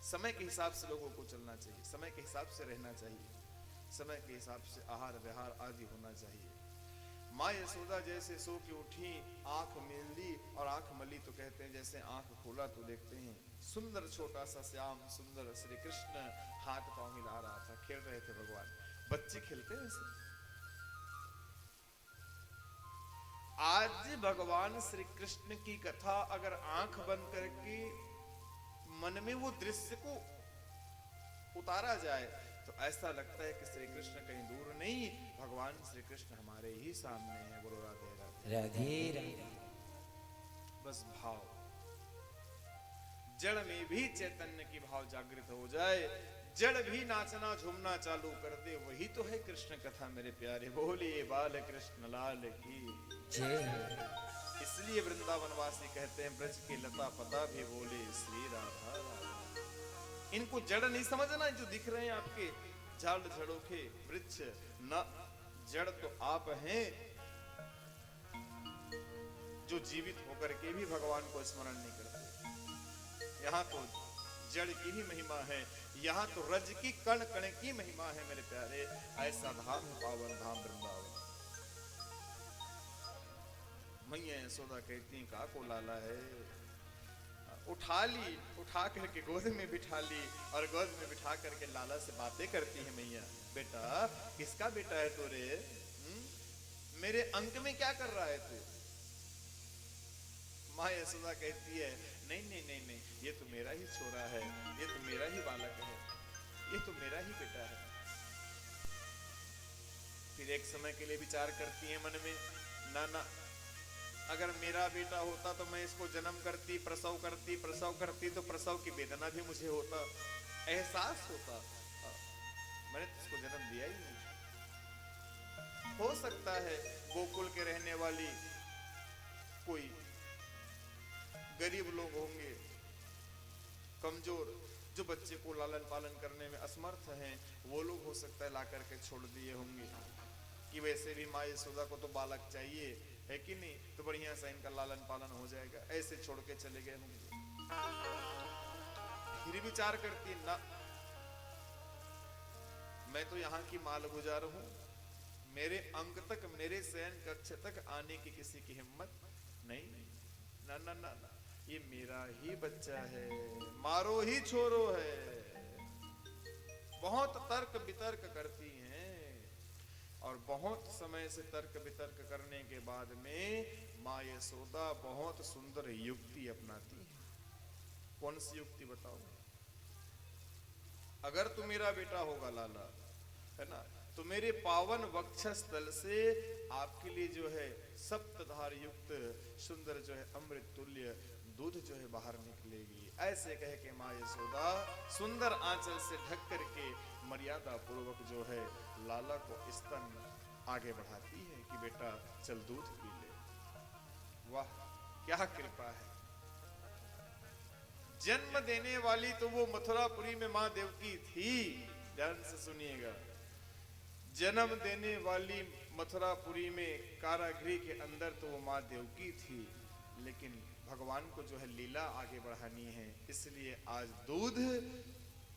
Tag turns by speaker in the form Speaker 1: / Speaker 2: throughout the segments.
Speaker 1: समय के हिसाब से लोगों को चलना चाहिए, समय के हिसाब से रहना चाहिए, समय के हिसाब से आहार व्यवहार आदि होना चाहिए। माँ यशोदा जैसे सो के उठी, आंख मेल ली और आंख मली तो कहते हैं जैसे आंख खोला तो देखते हैं सुंदर छोटा सा श्याम सुंदर श्री कृष्ण हाथ पांव हिला रहा था, खेल रहे थे भगवान। बच्चे खेलते हैं ऐसे। आज भगवान श्री कृष्ण की कथा अगर आंख बंद करके मन में वो दृश्य को उतारा जाए तो ऐसा लगता है कि श्री कृष्ण कहीं दूर नहीं, भगवान श्री कृष्ण हमारे ही सामने है। बोलो राधे राधे
Speaker 2: राधे राधे।
Speaker 1: बस भाव, जड़ में भी चैतन्य की भाव जागृत हो जाए, जड़ भी नाचना झूमना चालू कर दे, वही तो है कृष्ण कथा मेरे प्यारे। बोलिए बाल कृष्ण लाल की
Speaker 2: जय।
Speaker 1: इसलिए वृंदावनवासी कहते हैं ब्रज की लता पता भी बोले श्री राधा राधा। इनको जड़ नहीं समझना, जो दिख रहे हैं आपके झाड़ झड़ोखे वृक्ष, न जड़ तो आप हैं जो जीवित होकर के भी भगवान को स्मरण नहीं करते। यहाँ तो जड़ की ही महिमा है, यहाँ तो रज की कण कण की महिमा है मेरे प्यारे। ऐसा धाम है पावन धाम वृंदावन। मैया यशोदा कहती हैं का को लाला है, उठा ली, उठा करके गोद में बिठा ली और गोद में बिठा करके लाला से बातें करती है मैया। बेटा किसका बेटा है तू रे? मेरे अंक में क्या कर रहा है तू? माँ यशोदा कहती है नहीं नहीं नहीं नहीं, ये तो मेरा ही छोरा है, ये तो मेरा ही बालक है, ये तो मेरा ही बेटा है। फिर एक समय के लिए विचार करती है मन में, ना ना, अगर मेरा बेटा होता तो मैं इसको जन्म करती, प्रसव करती, प्रसव करती तो प्रसव की वेदना भी मुझे होता, एहसास होता। मैंने तो इसको जन्म दिया ही नहीं। हो सकता है गोकुल के रहने वाली कोई गरीब लोग होंगे, कमजोर, जो बच्चे को लालन पालन करने में असमर्थ हैं, वो लोग हो सकता है ला करके छोड़ दिए होंगे कि वैसे भी माँ यशोदा को तो बालक चाहिए है कि नहीं, तो बढ़िया सा इनका लालन पालन हो जाएगा, ऐसे छोड़ के चले गए होंगे। फिर विचार करती ना, मैं तो यहाँ की माल गुजार हूं, मेरे अंक तक, मेरे शयन कक्ष तक आने की किसी की हिम्मत नहीं। ना ना ना ना, ये मेरा ही बच्चा है, मारो ही छोरो है। बहुत तर्क वितर्क करती हैं और बहुत समय से तर्क वितर्क करने के बाद में माँ यशोदा बहुत सुंदर युक्ति अपनाती है। कौन सी युक्ति बताओ? अगर तू मेरा बेटा होगा लाला, है ना, तो मेरे पावन वक्षस्थल से आपके लिए जो है सप्तधार युक्त सुंदर जो है अमृत तुल्य दूध जो है बाहर निकलेगी। ऐसे कह के माँ यशोदा सुंदर आंचल से ढक करके मर्यादा पूर्वक जो है लाला को स्तन आगे बढ़ाती है कि बेटा चल दूध पी ले। वाह क्या कृपा है। जन्म देने वाली तो वो मथुरापुरी में माँ देवकी थी, ध्यान से सुनिएगा, जन्म देने वाली मथुरापुरी में कारागृह के अंदर तो वो माँ देवकी थी, लेकिन भगवान को जो है लीला आगे बढ़ानी है, इसलिए आज दूध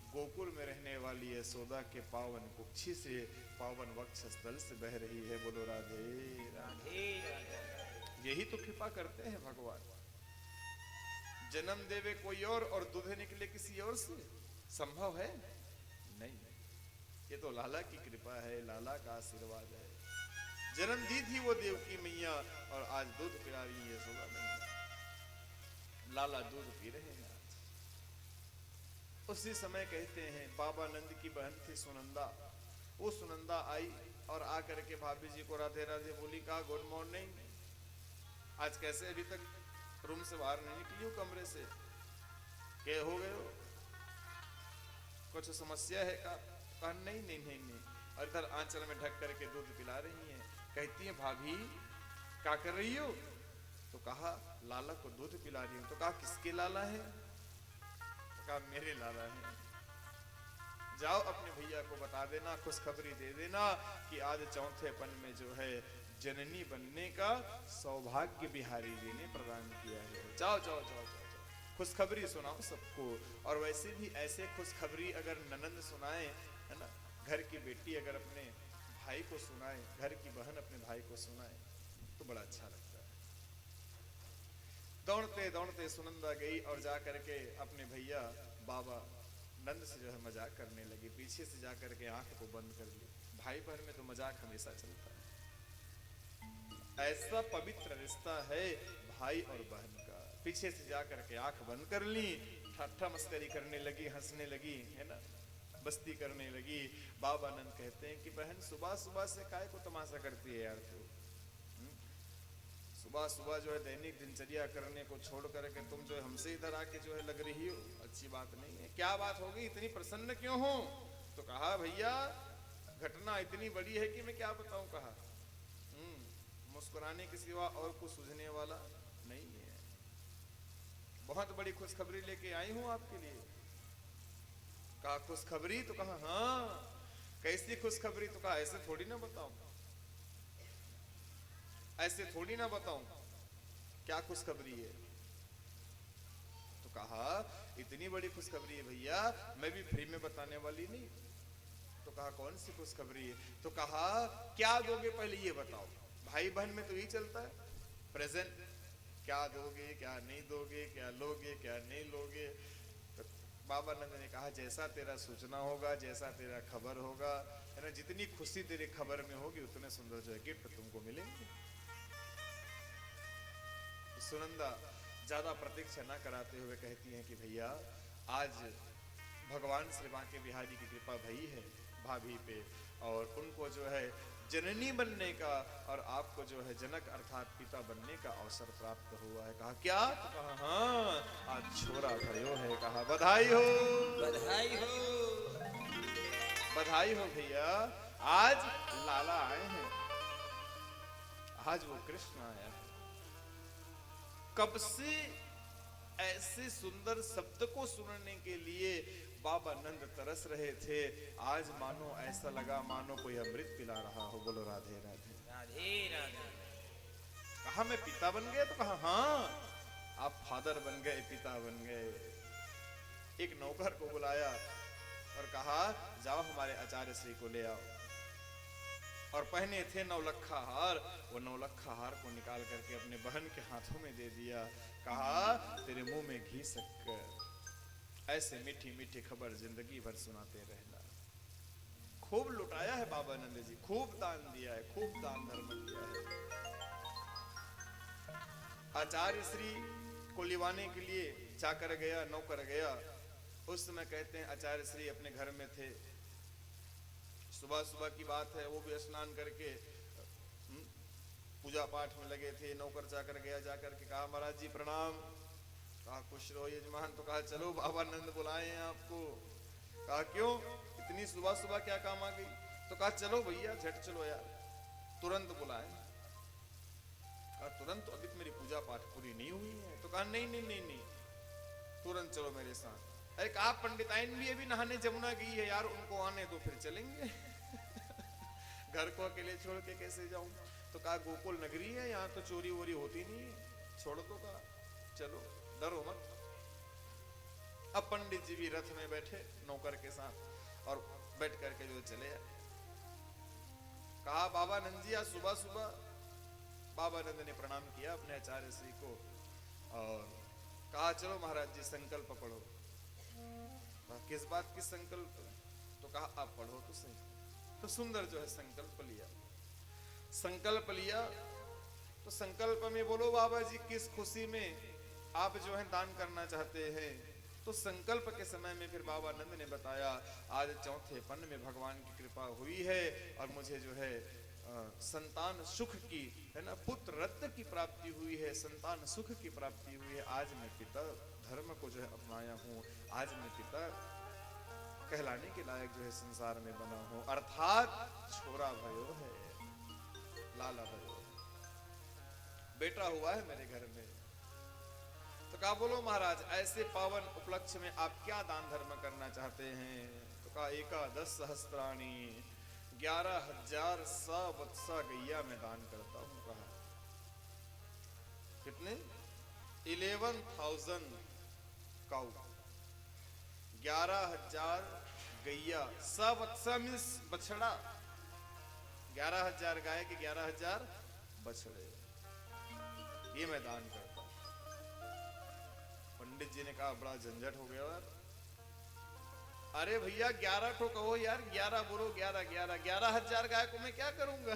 Speaker 1: गोकुल में रहने वाली यशोदा के पावन कुक्षी से, पावन वक्षस्थल से बह रही है। बोलो राधे राधे। यही तो कृपा करते हैं भगवान, जन्म देवे कोई और दूध निकले किसी और से, संभव है नहीं। ये तो लाला की कृपा है, लाला का आशीर्वाद है। जन्म दी थी वो देवकी मैया और आज दूध पिला रही है यशोदा मैया। लाला दूध पी रहे हैं आज। उसी समय कहते हैं बाबा नंद की बहन थी सुनंदा, वो सुनंदा आई और आकर के भाभी जी को राधे राधे बोली, कहा गुड मॉर्निंग, आज कैसे अभी तक रूम से बाहर नहीं निकली हो, कमरे से क्या हो गए हो, कुछ समस्या है का? कहा नहीं नहीं नहीं नहीं, और इधर आंचल में ढक करके दूध पिला रही हैं। कहती है भाभी क्या कर रही हो? तो कहा लाला को दूध पिला रही हूं। तो कहा किसके लाला है? तो कहा मेरे लाला है। जाओ अपने भैया को बता देना, खुशखबरी दे देना कि आज चौथेपन में जो है जननी बनने का सौभाग्य बिहारी जी ने प्रदान किया है। जाओ जाओ जाओ जाओ जाओ। खुशखबरी सुनाओ सबको। और वैसे भी ऐसे खुशखबरी अगर ननंद सुनाए, है ना, घर की बेटी अगर अपने भाई को सुनाए, घर की बहन अपने भाई को सुनाए तो बड़ा अच्छा लगता है। दौड़ते दौड़ते सुनंदा गई और जा करके अपने भैया बाबा नंद से जो है मजाक करने लगी, पीछे से जा करके आंख को बंद कर ली। भाई बहन में तो मजाक हमेशा चलता है, ऐसा पवित्र रिश्ता है भाई और बहन का। पीछे से जा करके आंख बंद कर ली, ठट्ठा मस्करी करने लगी, हंसने लगी, है ना, बस्ती करने लगी। बाबा नंद कहते हैं कि बहन सुबह सुबह से काय को तमाशा करती है यार तू, सुबह सुबह जो है दैनिक दिनचर्या करने को छोड़ करके तुम जो है हमसे इधर आके जो है लग रही हो, अच्छी बात नहीं है। क्या बात होगी, इतनी प्रसन्न क्यों हो? तो कहा भैया घटना इतनी बड़ी है कि मैं क्या बताऊं। कहा मुस्कुराने के सिवा और कुछ सूझने वाला नहीं है, बहुत बड़ी खुशखबरी लेके आई हूं आपके लिए। कहा खुशखबरी? तो कहा हाँ। कैसी खुशखबरी? तो कहा ऐसे थोड़ी ना बताऊं, ऐसे थोड़ी ना बताऊं, क्या खुशखबरी है? तो कहा इतनी बड़ी खुशखबरी है भैया, मैं भी फ्री में बताने वाली नहीं। तो कहा कौन सी खुशखबरी है? तो कहा क्या दोगे पहले ये बताओ। भाई बहन में तो यही चलता है, प्रेजेंट, क्या दोगे क्या नहीं दोगे, क्या लोगे क्या नहीं लोगे। तो बाबा नंद ने कहा जैसा तेरा सूचना होगा, जैसा तेरा खबर होगा, है ना, जितनी खुशी तेरी खबर में होगी उतने सुंदर जो है गिफ्ट तुमको मिलेंगे। सुनंदा ज्यादा प्रतीक्षा न कराते हुए कहती हैं कि भैया आज भगवान श्री बांके बिहारी की कृपा भई है भाभी पे, और उनको जो है जननी बनने का और आपको जो है जनक अर्थात पिता बनने का अवसर प्राप्त हुआ है। कहा क्या? तो कहा हाँ आज छोरा भयो है। कहा बधाई हो,
Speaker 2: बधाई हो,
Speaker 1: बधाई हो भैया, आज लाला आए हैं, आज वो कृष्ण आया है। कब से ऐसे सुंदर शब्द को सुनने के लिए बाबा नंद तरस रहे थे, आज मानो ऐसा लगा मानो कोई अमृत पिला रहा हो। बोलो राधे राधे।
Speaker 2: राधे राधे।
Speaker 1: कहा मैं पिता बन गया? तो कहा हाँ आप फादर बन गए, पिता बन गए। एक नौकर को बुलाया और कहा जाओ हमारे आचार्य श्री को ले आओ। और पहने थे नौलखा हार, वो नौलखा हार को निकाल करके अपने बहन के हाथों में दे दिया। कहा तेरे मुंह में घी शक्कर, ऐसे मीठी मीठी खबर जिंदगी भर सुनाते रहना। खूब लुटाया है बाबा नंद जी, खूब दान दिया है, खूब दान धर्म किया है। आचार्य श्री को लिवाने के लिए चाकर गया, नौकर गया। उस समय कहते हैं आचार्य श्री अपने घर में थे, सुबह सुबह की बात है, वो भी स्नान करके पूजा पाठ में लगे थे। नौकर चाकर गया, जाकर के कहा महाराज जी प्रणाम। कहा खुश रहो यजमान। तो कहा चलो बाबा नंद बुलाए हैं आपको। कहा क्यों, इतनी सुबह सुबह क्या काम आ गई? तो कहा चलो भैया झट चलो यार, तुरंत बुलाए। कहा तुरंत? तो अभी मेरी पूजा पाठ पूरी नहीं हुई है। तो कहा नहीं नहीं नहीं नहीं, तुरंत चलो मेरे साथ। अरे कहा पंडिताइन भी अभी नहाने जमुना गई है यार, उनको आने दो फिर चलेंगे। घर को अकेले छोड़ के कैसे जाऊं? तो कहा गोकुल नगरी है, यहाँ तो चोरी वोरी होती नहीं है, छोड़ दो। कहा चलो डरो मत। अब पंडित जी भी रथ में बैठे नौकर के साथ और बैठ करके जो चले आए। कहा बाबा नंद जी आज सुबह सुबह। बाबा नंद ने प्रणाम किया अपने आचार्य श्री को और कहा चलो महाराज जी संकल्प पढ़ो। किस बात की संकल्प? तो कहा आप पढ़ो तो सही। तो सुंदर जो है संकल्प लिया। संकल्प लिया तो संकल्प में बोलो बाबा जी किस खुशी में आप जो है दान करना चाहते हैं। तो संकल्प के समय में फिर बाबा नंद ने बताया आज चौथे पन में भगवान की कृपा हुई है और मुझे जो है संतान सुख की, है ना, पुत्र रत्न की प्राप्ति हुई है, संतान सुख की प्राप्ति हुई है। आज मैं पिता धर्म को जो है अपनाया हूँ, आज मैं पिता कहलाने के लायक जो है संसार में बना हूँ, अर्थात छोरा भयो है, लाला भयो है, बेटा हुआ है मेरे घर में। तो कहा बोलो महाराज ऐसे पावन उपलक्ष्य में आप क्या दान धर्म करना चाहते हैं? तो कहा 11 सहस्त्राणी 11,000 वत्सा गैया में दान करता हूं। कहा कितने? 11,000 काऊ, 11,000 गैया, सवत्सा मीन्स बछड़ा, 11,000 गाय के 11,000 बछड़े, ये मैं दान करता। पंडित जी ने कहा बड़ा झंझट हो गया यार। अरे भैया 11 ठो कहो यार, 11 बोलो, 11,000 गाय को मैं क्या करूंगा?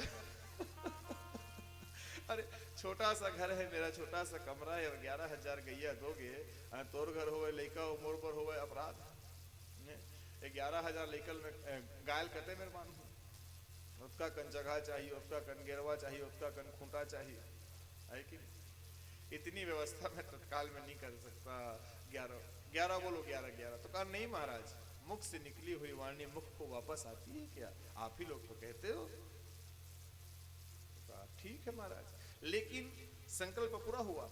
Speaker 1: अरे छोटा सा घर है मेरा, छोटा सा कमरा है, और 11,000 गैया दोगे, तोर घर हो लड़का हो मोर पर हो अपराध। 11,000 लेकल में गायल कते मेरे मान, उसका कन जगह चाहिए, उसका कन गेरवा चाहिए, उसका कन खूंटा चाहिए, है कि इतनी व्यवस्था मैं तत्काल में नहीं कर सकता। 11 बोलो, 11 तो कहा नहीं महाराज, मुख से निकली हुई वाणी मुख को वापस आती है क्या? आप ही लोग तो कहते हो। ठीक है महाराज, लेकिन संकल्प पूरा हुआ।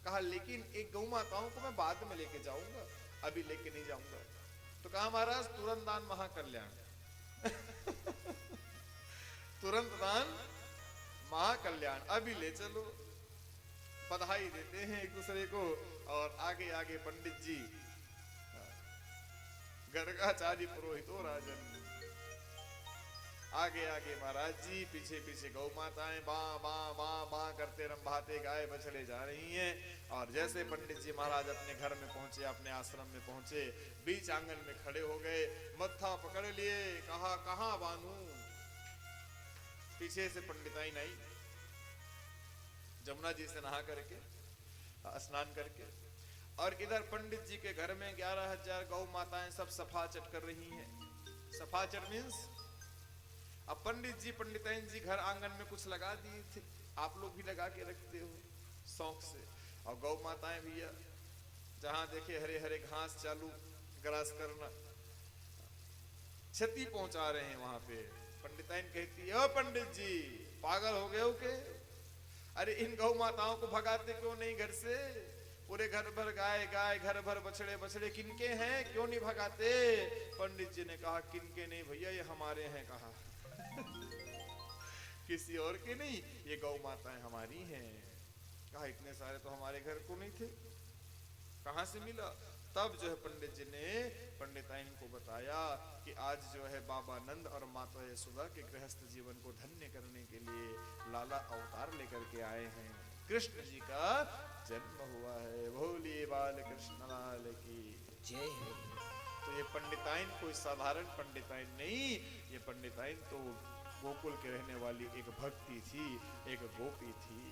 Speaker 1: कहा लेकिन एक गौ माताओं को मैं बाद में लेके जाऊंगा, अभी लेके नहीं जाऊंगा। तो कहा महाराज तुरंत दान महाकल्याण। तुरंत दान महाकल्याण, अभी ले चलो। बधाई देते हैं एक दूसरे को, और आगे आगे पंडित जी, गर्गाचारी पुरोहितो राजन, आगे आगे महाराज जी, पीछे पीछे गौ माताएं बा बा बा बा करते रंभाते गाय बछड़े जा रही हैं। और जैसे पंडित जी महाराज अपने घर में पहुंचे, अपने आश्रम में पहुंचे, बीच आंगन में खड़े हो गए, मत्था पकड़ लिए, कहा कहां बांधू। पीछे से पंडिताइन आई, जमुना जी से नहा करके, स्नान करके, और इधर पंडित जी के घर में 11,000 गौ माताएं सब सफा चट कर रही हैं। सफा चट मीन्स अब पंडित जी पंडिताइन जी घर आंगन में कुछ लगा दिए थे, आप लोग भी लगा के रखते हो शौक से। और गौ माताएं भैया जहां देखे हरे हरे घास चालू ग्रास करना, क्षति पहुंचा रहे हैं वहां पे। पंडिताइन कहती है, ओ पंडित जी पागल हो गए हो के? अरे इन गौ माताओं को भगाते क्यों नहीं घर से? पूरे घर भर गाय गाय, घर भर बछड़े बछड़े, किनके हैं, क्यों नहीं भगाते? पंडित जी ने कहा किनके नहीं भैया, ये हमारे हैं। कहा किसी और के नहीं, ये गौ माताएं हमारी हैं। कहा इतने सारे तो हमारे घर को नहीं थे, कहां से मिला? तब जो है पंडित जी ने पंडिताइन को बताया कि आज जो है बाबा नंद और माता यशोदा के गृहस्थ जीवन को धन्य करने के लिए लाला अवतार लेकर के आए हैं। कृष्ण जी का जन्म हुआ है, भोले बाल कृष्ण लाल की
Speaker 2: जय।
Speaker 1: तो ये पंडिताइन कोई साधारण पंडिताइन नहीं, ये पंडिताइन तो गोकुल के रहने वाली एक भक्ति थी, एक गोपी थी।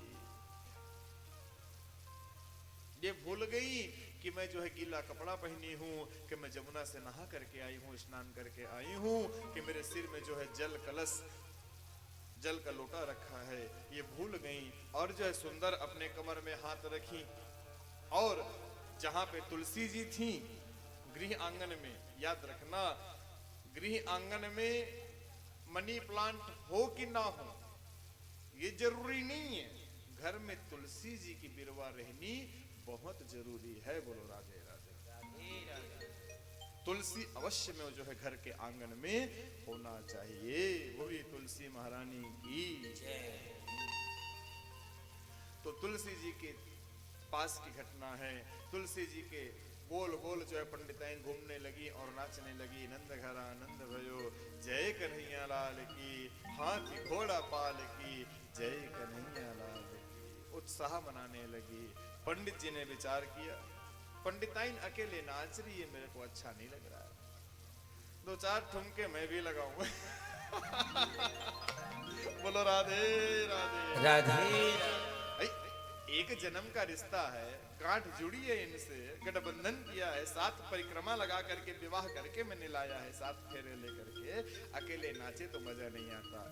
Speaker 1: ये भूल गई कि मैं जो है गीला कपड़ा पहनी हूँ, कि मैं जमुना से नहा करके आई हूँ, स्नान करके आई हूँ, कि मेरे सिर में जो है जल कलश, जल का लोटा रखा है, ये भूल गई। और जो है सुंदर अपने कमर में हाथ रखी, और जहां पे तुलसी जी थी गृह आंगन में, याद रखना गृह आंगन में मनी प्लांट हो कि ना हो ये जरूरी नहीं है, घर में तुलसी जी की बिरवा रहनी बहुत जरूरी है। बोलो राधे राधे।
Speaker 2: राधे राधे।
Speaker 1: तुलसी अवश्य में जो है घर के आंगन में होना चाहिए, वही तुलसी महारानी की
Speaker 2: जय।
Speaker 1: तो तुलसी जी के पास की घटना है। तुलसी जी के गोल गोल जो है पंडिताइन घूमने लगी और नाचने लगी। नंद घर आनंद भयो, जय कन्हैया लाल की, हाथी घोड़ा पाल की, जय कन्हैया लाल की, उत्साह मनाने लगी। पंडित जी ने विचार किया, पंडिताइन अकेले नाच रही है, मेरे को अच्छा नहीं लग रहा है, 2-4 ठुमके मैं भी लगाऊंगा। बोलो राधे राधे
Speaker 2: राधे।
Speaker 1: एक जन्म का रिश्ता है, गांठ जुड़ी है इनसे, गठबंधन किया है, 7 परिक्रमा लगा करके विवाह करके मैंने लाया है, 7 फेरे लेकर के। अकेले नाचे तो मजा नहीं आता,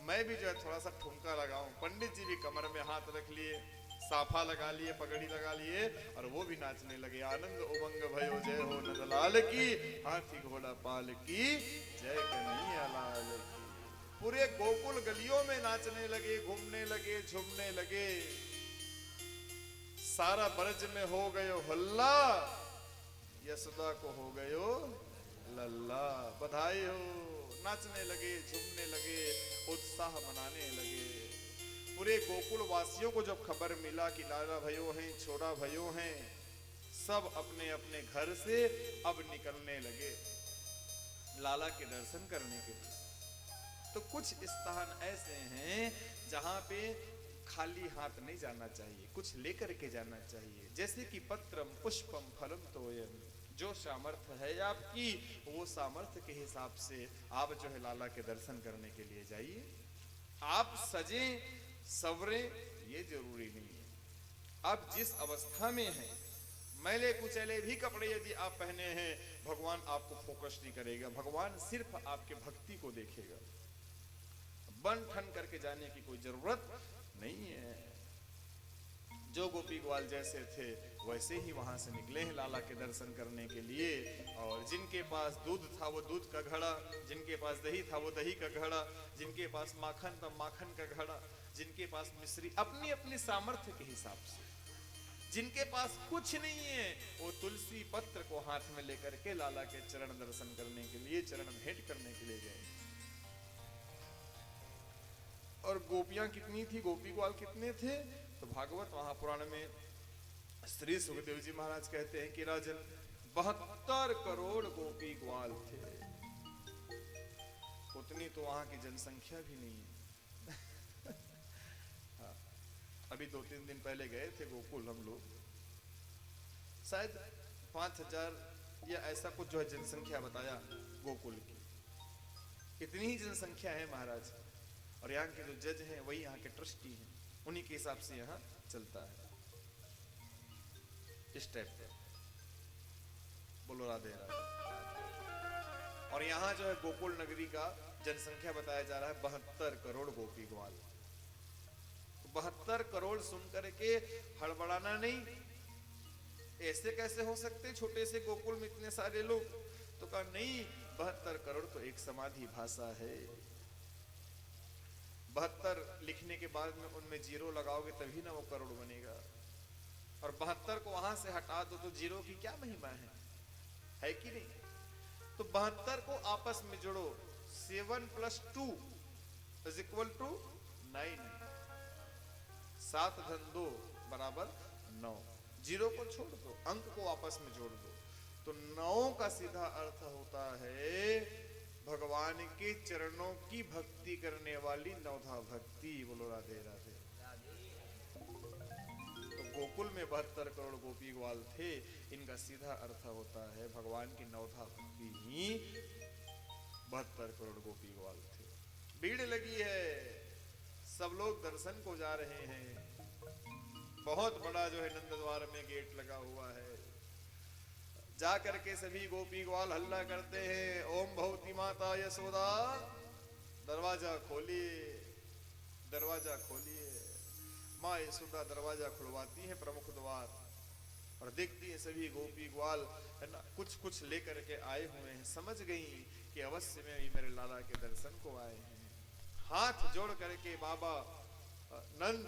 Speaker 1: मैं भी जो है थोड़ा सा ठुमका लगाऊं। पंडित जी भी कमर में हाथ रख लिए, साफा लगा लिए, पगड़ी लगा लिए, और वो भी नाचने लगे। आनंद उमंग भयो, जय हो नंदलाल की, हाथी घोड़ा पाल की, जय कन्हैया लाल की। पूरे गोकुल गलियों में नाचने लगे, घूमने लगे, झूमने लगे। सारा ब्रज में हो गयो हल्ला, यशोदा को हो गयो लल्ला। बधाई हो, नाचने लगे, झूमने लगे, उत्साह मनाने लगे। पूरे गोकुल वासियों को जब खबर मिला कि लाला भयो हैं, छोरा भयो हैं, सब अपने अपने घर से अब निकलने लगे लाला के दर्शन करने के लिए। तो कुछ स्थान ऐसे हैं जहां पे खाली हाथ नहीं जाना चाहिए, कुछ लेकर के जाना चाहिए। जैसे कि पत्रम पुष्पम फलम तोयम, जो सामर्थ्य है आपकी वो सामर्थ्य के हिसाब से आप जो है लाला के दर्शन करने के लिए जाइए। आप सजे सवरे ये जरूरी नहीं है। आप जिस अवस्था में हैं, मैले कुचैले भी कपड़े यदि आप पहने हैं, भगवान आपको फोकस नहीं करेगा। भगवान सिर्फ आपके भक्ति को देखेगा। बन ठन करके जाने की कोई जरूरत नहीं है। जो गोपी ग्वाल जैसे थे वैसे ही वहां से निकले हैं लाला के दर्शन करने के लिए। और जिनके पास दूध था वो दूध का घड़ा, जिनके पास दही था वो दही का घड़ा, जिनके पास माखन था माखन का घड़ा, जिनके पास मिश्री, अपनी अपनी सामर्थ्य के हिसाब से। जिनके पास कुछ नहीं है वो तुलसी पत्र को हाथ में लेकर के लाला के चरण दर्शन करने के लिए, चरण भेंट करने के लिए गए। और गोपियां कितनी थी, गोपी ग्वाल कितने थे? तो भागवत महापुराण में श्री सुखदेव जी महाराज कहते हैं कि राजन 72 करोड़ गोपी ग्वाल थे। उतनी तो वहां की जनसंख्या भी नहीं है। हाँ, अभी 2-3 दिन पहले गए थे गोकुल हम लोग, शायद 5000 या ऐसा कुछ जो है जनसंख्या बताया गोकुल की। इतनी ही जनसंख्या है महाराज। और यहाँ के जो जज हैं वही यहाँ के ट्रस्टी हैं, उन्हीं के हिसाब से यहाँ चलता है। इस टाइप पे बोलो राधे राधे। और यहाँ जो है गोकुल नगरी का जनसंख्या बताया जा रहा है 72 करोड़ गोपी ग्वाल। 72 करोड़ सुनकर के हड़बड़ाना नहीं। ऐसे कैसे हो सकते छोटे से गोकुल में इतने सारे लोग? तो कहा नहीं, 72 करोड़ तो एक समाधि भाषा है। 72 लिखने के बाद में उनमें जीरो लगाओगे तभी ना वो करोड़ बनेगा। और 72 को वहां से हटा दो तो जीरो की क्या महिमा है कि नहीं? तो 72 को आपस में जोड़ो, 7 + 2 = 9। 7 × 2 = 9। जीरो को छोड़ दो, अंक को आपस में जोड़ दो। तो 9 का सीधा अर्थ होता है भगवान के चरणों की भक्ति करने वाली नवधा भक्ति। बोलो राधे राधे। तो गोकुल में 72 करोड़ गोपी ग्वाल थे, इनका सीधा अर्थ होता है भगवान की नवधा भक्ति ही 72 करोड़ गोपी ग्वाल थे। भीड़ लगी है, सब लोग दर्शन को जा रहे हैं। बहुत बड़ा जो है नंद द्वार में गेट लगा हुआ है। जा करके सभी गोपी ग्वाल हल्ला करते हैं, ओम भवती माता यशोदा दरवाजा खोलिए, दरवाजा खोलिए। माँ यशोदा दरवाजा खुलवाती है प्रमुख द्वार, और देखती है सभी गोपी ग्वाल है ना कुछ कुछ लेकर के आए हुए हैं। समझ गई कि अवश्य में भी मेरे लाला के दर्शन को आए हैं। हाथ जोड़ करके बाबा नंद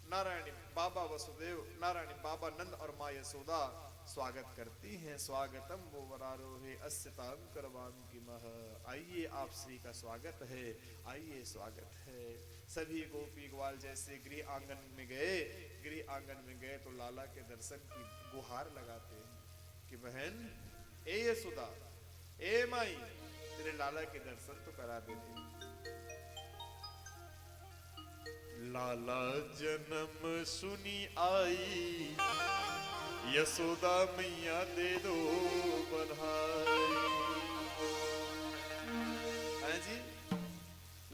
Speaker 1: नारायणी, बाबा वसुदेव, नारायणी बाबा नंद और माँ यशोदा स्वागत करती हैं। स्वागतम वो वरारोहे अस्यतां करवाम की मह। आइए आप श्री का स्वागत है, आइए स्वागत है। सभी गोपी ग्वाल जैसे गृह आंगन में गए, गृह आंगन में गए तो लाला के दर्शन की गुहार लगाते हैं कि बहन ए यशोदा, ए माई, तेरे लाला के दर्शन तो करा देते। लाला जन्म सुनी आई, यशोदा मैया दे दो बधाई। हैं जी,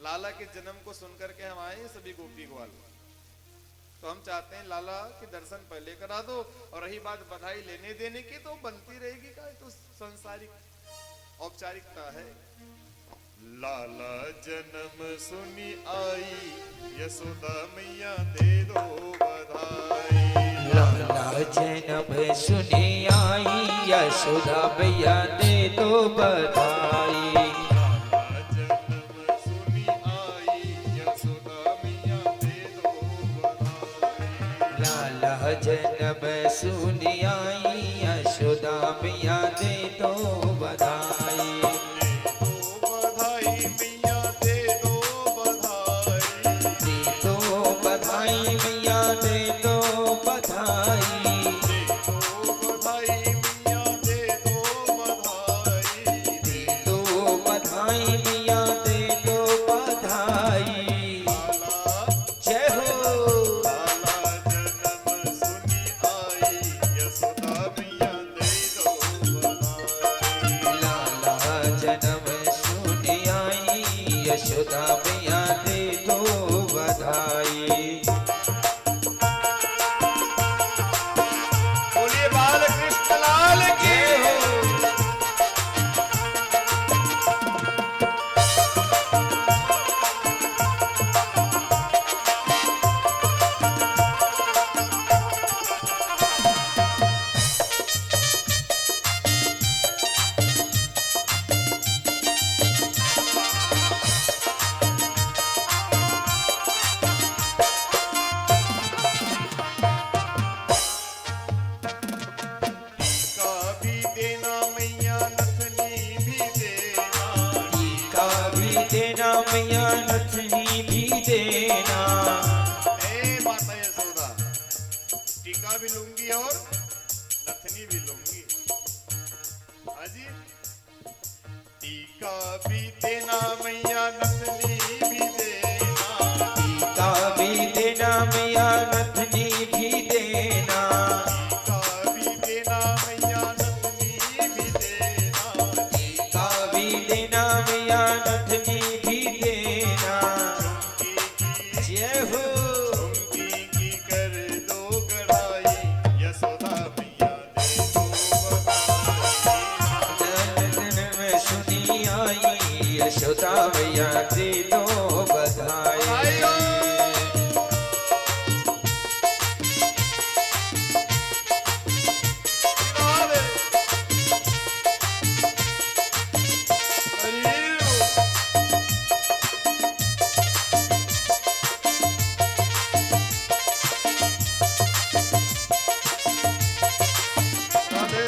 Speaker 1: लाला के जन्म को सुनकर के हम आए सभी गोपी ग्वाल, तो हम चाहते हैं लाला के दर्शन पहले करा दो। और रही बात बधाई लेने देने की, तो बनती रहेगी का, तो संसारिक औपचारिकता है। लाला जन्म सुनी आई, यशोदा मैया दे दो बधाई।
Speaker 2: लाला जन्म सुनी आई, यशोदा मैया दे दो बधाई।
Speaker 1: लाला जन्म सुनी आई, यशोदा मैया दे दो बधाई।
Speaker 2: लाला जन्म सुनी आई, यशोदा मैया दे दो बधाई। मैया नथनी भी देना।
Speaker 1: ए माता यशोदा, टीका भी लूंगी और नथनी भी लूंगी। हाजी, टीका भी देना मैया, नथनी भी देना।
Speaker 2: टीका भी देना मैया नथनी भी देना।
Speaker 1: टीका भी देना मैया, नथनी भी देना।
Speaker 2: टीका भी देना मैया नथनी भी देना। जय हो
Speaker 1: झुमकी की कर दो गढ़ाई, यशोदा मैया दे दो बधाई।
Speaker 2: नन में सुनी आई, यशोदा मैया दे दो बधाई।
Speaker 1: आयो। राधे। हरि राधे।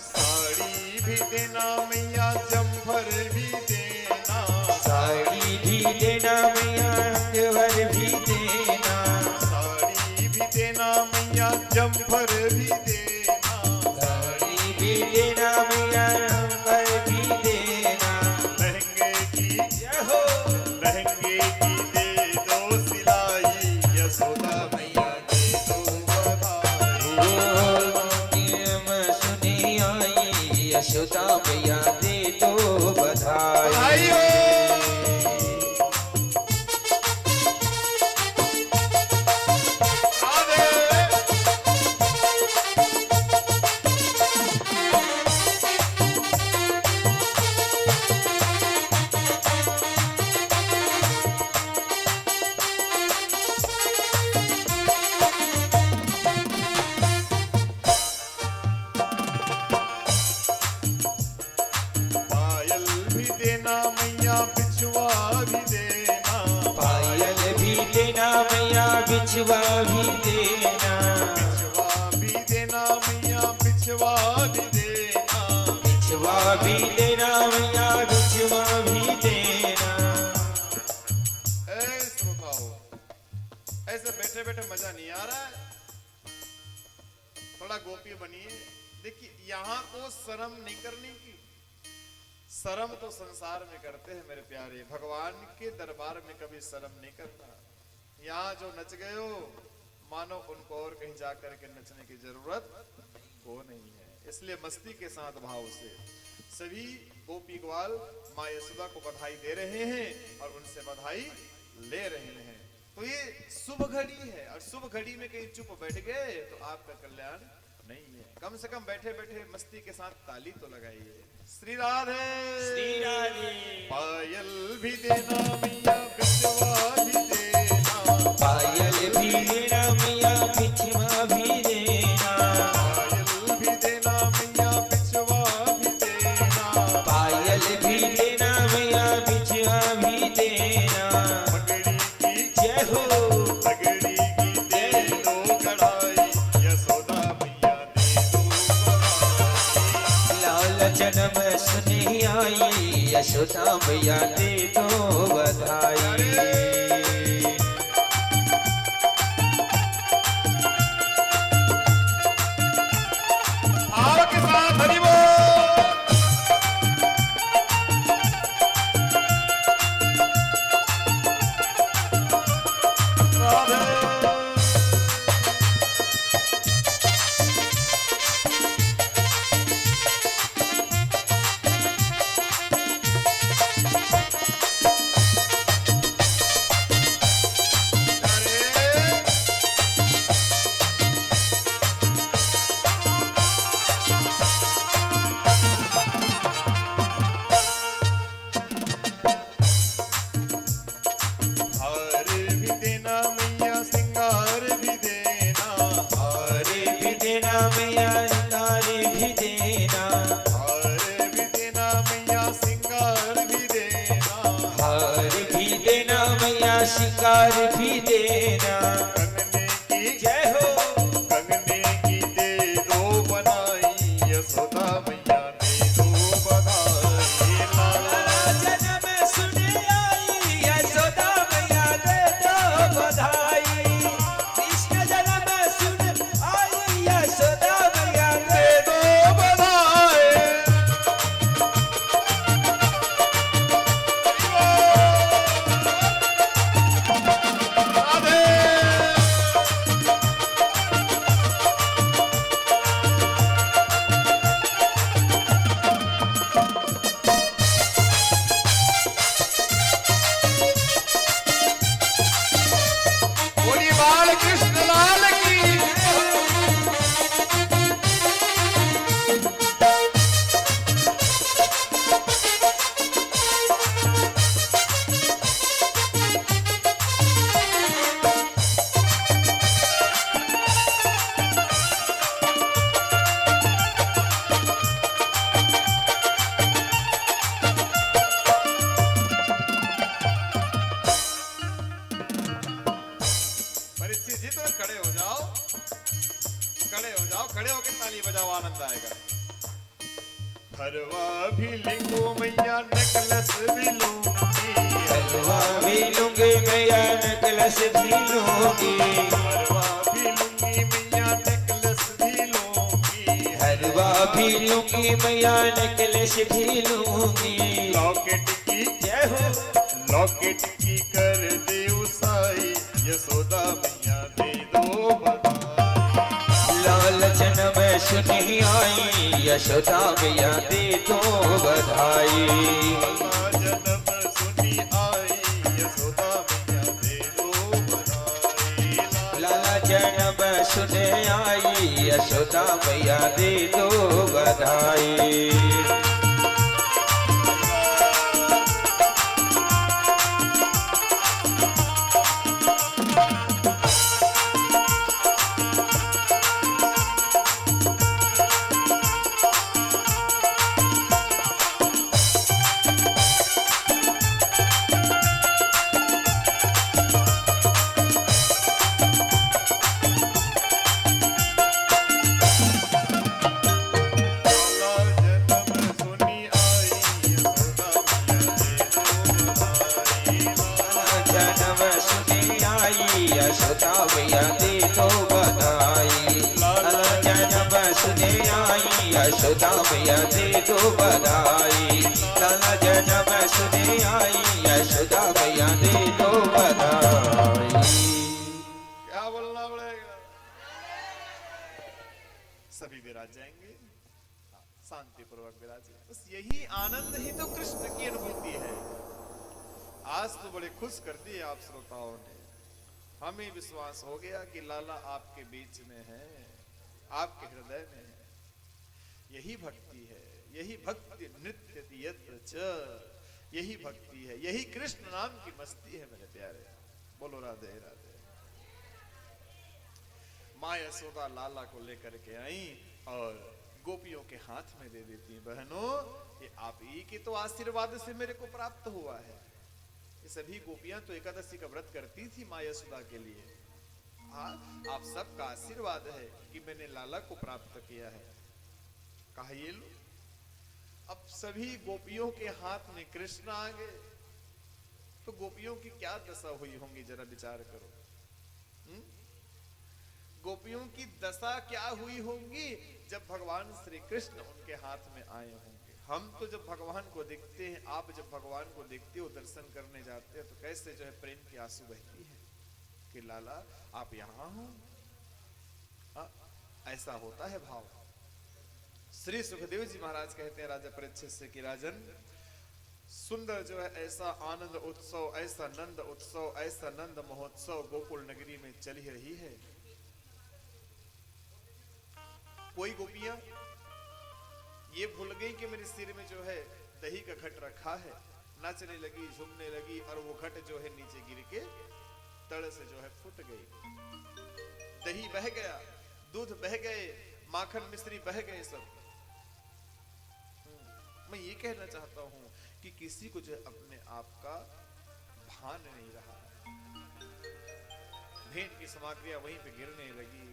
Speaker 1: साड़ी भी देना मैया, जम्भर भी देना।
Speaker 2: साड़ी भी देना मैया अंगवर भी देना।
Speaker 1: साड़ी भी देना मैया, जम्भर भी देना।
Speaker 2: साड़ी भी देना मैया अंगवर भी देना।
Speaker 1: लहंगे की
Speaker 2: जय हो
Speaker 1: लहंगे की दे दो सिलाई, यशोदा मैया दे दो बधाई।
Speaker 2: सुनी आई, यशोदा मैया दे दो बधाई।
Speaker 1: आइयो। राधे। पायल भी देना मैया, बिछुआ भी देना।
Speaker 2: पायल भी देना मैया बिछुआ भी देना।
Speaker 1: बिछुआ भी देना मैया, बिछुआ भी देना।
Speaker 2: बिछुआ भी देना मैया बिछुआ भी देना।
Speaker 1: ऐसे बताओ, ऐसे बैठे बैठे मजा नहीं आ रहा है? थोड़ा गोपी बनिए। देखिए, यहाँ को शर्म नहीं करने की। शर्म तो संसार में करते हैं मेरे प्यारे, भगवान के दरबार में कभी शर्म नहीं करता। यहाँ जो नच गए हो, मानो उनको और कहीं जाकर के नचने की जरूरत वो नहीं है। इसलिए मस्ती के साथ भाव से सभी गोपी ग्वाल माँ यशोदा को बधाई दे रहे हैं और उनसे बधाई ले रहे हैं। तो ये शुभ घड़ी है, और शुभ घड़ी में कहीं चुप बैठ गए तो आपका कल्याण नहीं है। कम से कम बैठे बैठे मस्ती के साथ ताली तो लगाइए। श्री राधे।
Speaker 2: श्री राधे।
Speaker 1: पायल भी देना मैया, बिछुआ भी देना।
Speaker 2: पायल भी देना मैया बिछुआ भी देना।
Speaker 1: पायल भी देना मैया, बिछुआ भी देना।
Speaker 2: पायल भी देना मैया बिछुआ भी देना।
Speaker 1: पगड़ी की
Speaker 2: जय हो
Speaker 1: पगड़ी की दे दो कढ़ाई, यशोदा मैया दे दो बधाई।
Speaker 2: लाल जन्म सुनी आई, यशोदा मैया दे दो बधाई।
Speaker 1: आपके साथ हरि बोल। खड़े होकर ताली बजाओ, आनंद आएगा। हरवा भी लिंगो मैया नेकलेस भी लूंगी,
Speaker 2: हलवा भी लूंगी मैया नेकलेस भी लूंगी,
Speaker 1: हरवा भी लूंगी मैया नेकलेस भी लूंगी,
Speaker 2: हलवा भी लूंगी मैया नेकलेस भी लूंगी।
Speaker 1: लॉकेट की
Speaker 2: जय हो
Speaker 1: लॉकेट की कर दे उसाई, यशोदा मैया दे दो बधाई।
Speaker 2: लाल जन्म सुनी आई, यशोदा मैया दे दो बधाई।
Speaker 1: जन्म सुनी आई, यशोदा मैया दे दो बधाई।
Speaker 2: लाला जन्म सुने आई, यशोदा मैया दे दो बधाई। यशोदा मैया दे दो बधाई। लाला जन्म सुने आई, यशोदा मैया दे दो बधाई। लाला जन्म सुने आई, यशोदा मैया दे दो बधाई।
Speaker 1: क्या बोलना पड़ेगा? सभी विराज जाएंगे, शांति पूर्वक विराजे। बस यही आनंद ही तो कृष्ण की अनुभूति है। आज तो बड़े खुश कर दिए आप श्रोताओं ने। हमें विश्वास हो गया कि लाला आपके बीच में है, आपके हृदय में है। यही भक्ति है, यही भक्ति नृत्य यत्र च, यही भक्ति है, यही कृष्ण नाम की मस्ती है मेरे प्यारे। बोलो राधे राधे। माँ यशोदा लाला को लेकर के आई और गोपियों के हाथ में दे देती, बहनों ये आप ही के तो आशीर्वाद से मेरे को प्राप्त हुआ है। ये सभी गोपियां तो एकादशी का व्रत करती थी माँ यशोदा के लिए। हाँ, आप सबका आशीर्वाद है कि मैंने लाला को प्राप्त किया है। कहा ये लो। अब सभी गोपियों के हाथ में कृष्ण आ गए तो गोपियों की क्या दशा हुई होंगी, जरा विचार करो। गोपियों की दशा क्या हुई होंगी जब भगवान श्री कृष्ण उनके हाथ में आए होंगे। हम तो जब भगवान को देखते हैं, आप जब भगवान को देखते हो, दर्शन करने जाते हैं, तो कैसे जो है प्रेम की आंसू बहती है कि लाला आप यहाँ हो। ऐसा होता है भाव। श्री सुखदेव जी महाराज कहते हैं राजा परीक्षित से कि राजन, सुंदर जो है ऐसा आनंद उत्सव, ऐसा नंद उत्सव, ऐसा नंद महोत्सव गोकुल नगरी में चल ही रही है। कोई गोपियां ये भूल गई कि मेरे सिर में जो है दही का घट रखा है, नाचने लगी, झूमने लगी और वो घट जो है नीचे गिर के तड़ से जो है फूट गई। दही बह गया, दूध बह गए, माखन मिश्री बह गए सब। मैं ये कहना चाहता हूं कि किसी को जो अपने आप का भान नहीं रहा। भेंट की सामग्रियां वहीं पे गिरने लगी।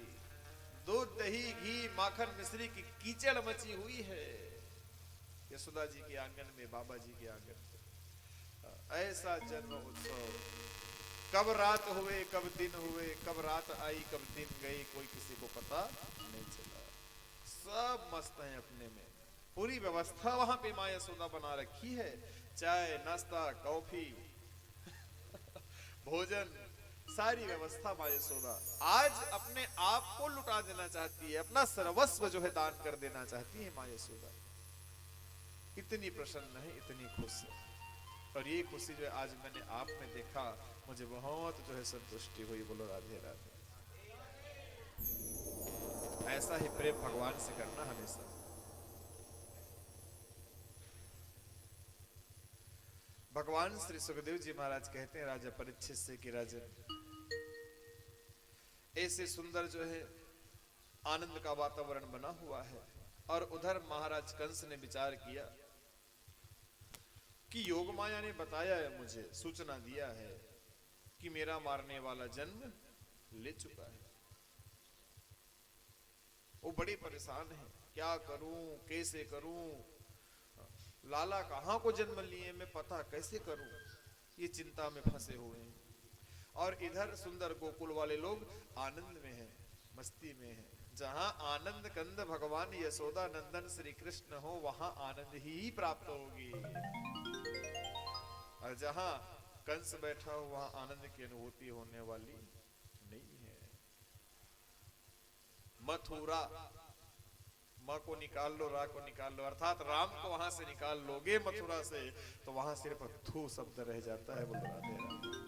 Speaker 1: दूध दही घी माखन मिश्री की कीचड़ मची हुई है यशोदा जी के आंगन में, बाबा जी के आंगन में। ऐसा जन्म उत्सव, कब रात हुए कब दिन हुए, कब रात आई कब दिन गई, कोई किसी को पता नहीं चला। सब मस्त हैं अपने में। पूरी व्यवस्था वहां पे माँ यशोदा बना रखी है। चाय नाश्ता कॉफी भोजन, सारी व्यवस्था माँ यशोदा आज अपने आप को लुटा देना चाहती है, अपना सर्वस्व जो है दान कर देना चाहती है माँ यशोदा। इतनी प्रसन्न है, इतनी खुश है। और ये खुशी जो है आज मैंने आप में देखा, मुझे बहुत जो है संतुष्टि हुई। बोलो राधे राधे। ऐसा ही प्रेम भगवान से करना हमेशा। भगवान श्री सुखदेव जी महाराज कहते हैं राजा परीक्षित से कि राजन, ऐसे सुंदर जो है आनंद का वातावरण बना हुआ है और उधर महाराज कंस ने विचार किया कि योग माया ने बताया है, मुझे सूचना दिया है कि मेरा मारने वाला जन्म ले चुका है। वो बड़े परेशान हैं, क्या करूं, कैसे करूं, लाला कहाँ को जन्म लिए, मैं पता कैसे करूं, ये चिंता में फंसे हुए हैं। और इधर सुंदर गोकुल वाले लोग आनंद में हैं, मस्ती में हैं। जहां आनंद कंद भगवान यशोदा नंदन श्री कृष्ण हो, वहां आनंद ही प्राप्त होगी। और जहां कंस बैठा हो, वहां आनंद की अनुभूति होने वाली नहीं है। मथुरा, माँ को निकाल लो, रा को निकाल लो, अर्थात राम को वहां से निकाल लोगे मथुरा से, तो वहां सिर्फ थू शब्द रह जाता है। बोल राधे राधे।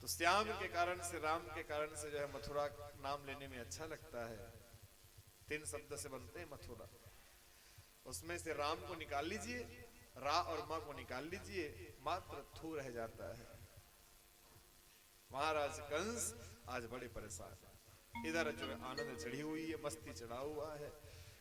Speaker 1: तो श्याम के कारण से, राम के कारण से जो है मथुरा नाम लेने में अच्छा लगता है। 3 शब्द से बनते हैं मथुरा। उसमें से राम को निकाल लीजिए, रा और माँ को निकाल लीजिए, मात्र थू रह जाता है। महाराज कंस आज बड़े परेशान है। इधर जो है आनंद चढ़ी हुई है, मस्ती चढ़ा हुआ है।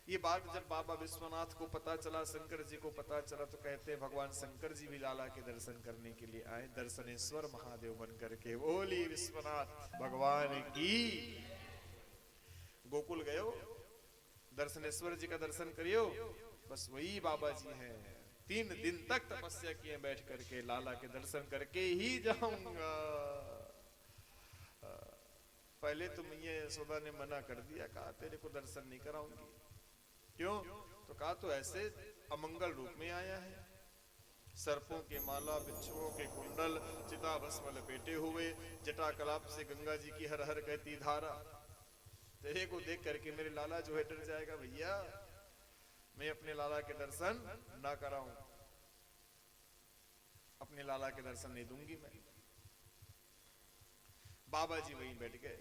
Speaker 1: ये बात जब बाबा विश्वनाथ को पता चला, शंकर जी को पता चला, तो कहते हैं भगवान शंकर जी भी लाला के दर्शन करने के लिए आए, दर्शनेश्वर महादेव बन करके। बोली विश्वनाथ भगवान की। गोकुल गयो, दर्शनेश्वर जी का दर्शन करियो, बस वही बाबा जी हैं। 3 दिन तक तपस्या किए बैठ करके, लाला के दर्शन करके ही जाऊंगा। पहले तो मैया यशोदा ने मना कर दिया, कहा तेरे को दर्शन नहीं कराऊंगी। क्यों? तो कहा तो ऐसे अमंगल रूप में आया है, सर्पों के माला, बिच्छुओं के कुंडल, चिता भस्म लपेटे हुए, जटा कलाप से गंगा जी की हर हर कहती धारा। तेरे को देख करके मेरे लाला जो है डर जाएगा, भैया मैं अपने लाला के दर्शन ना कराऊं, अपने लाला के दर्शन नहीं दूंगी मैं। बाबा जी वहीं बैठ गए।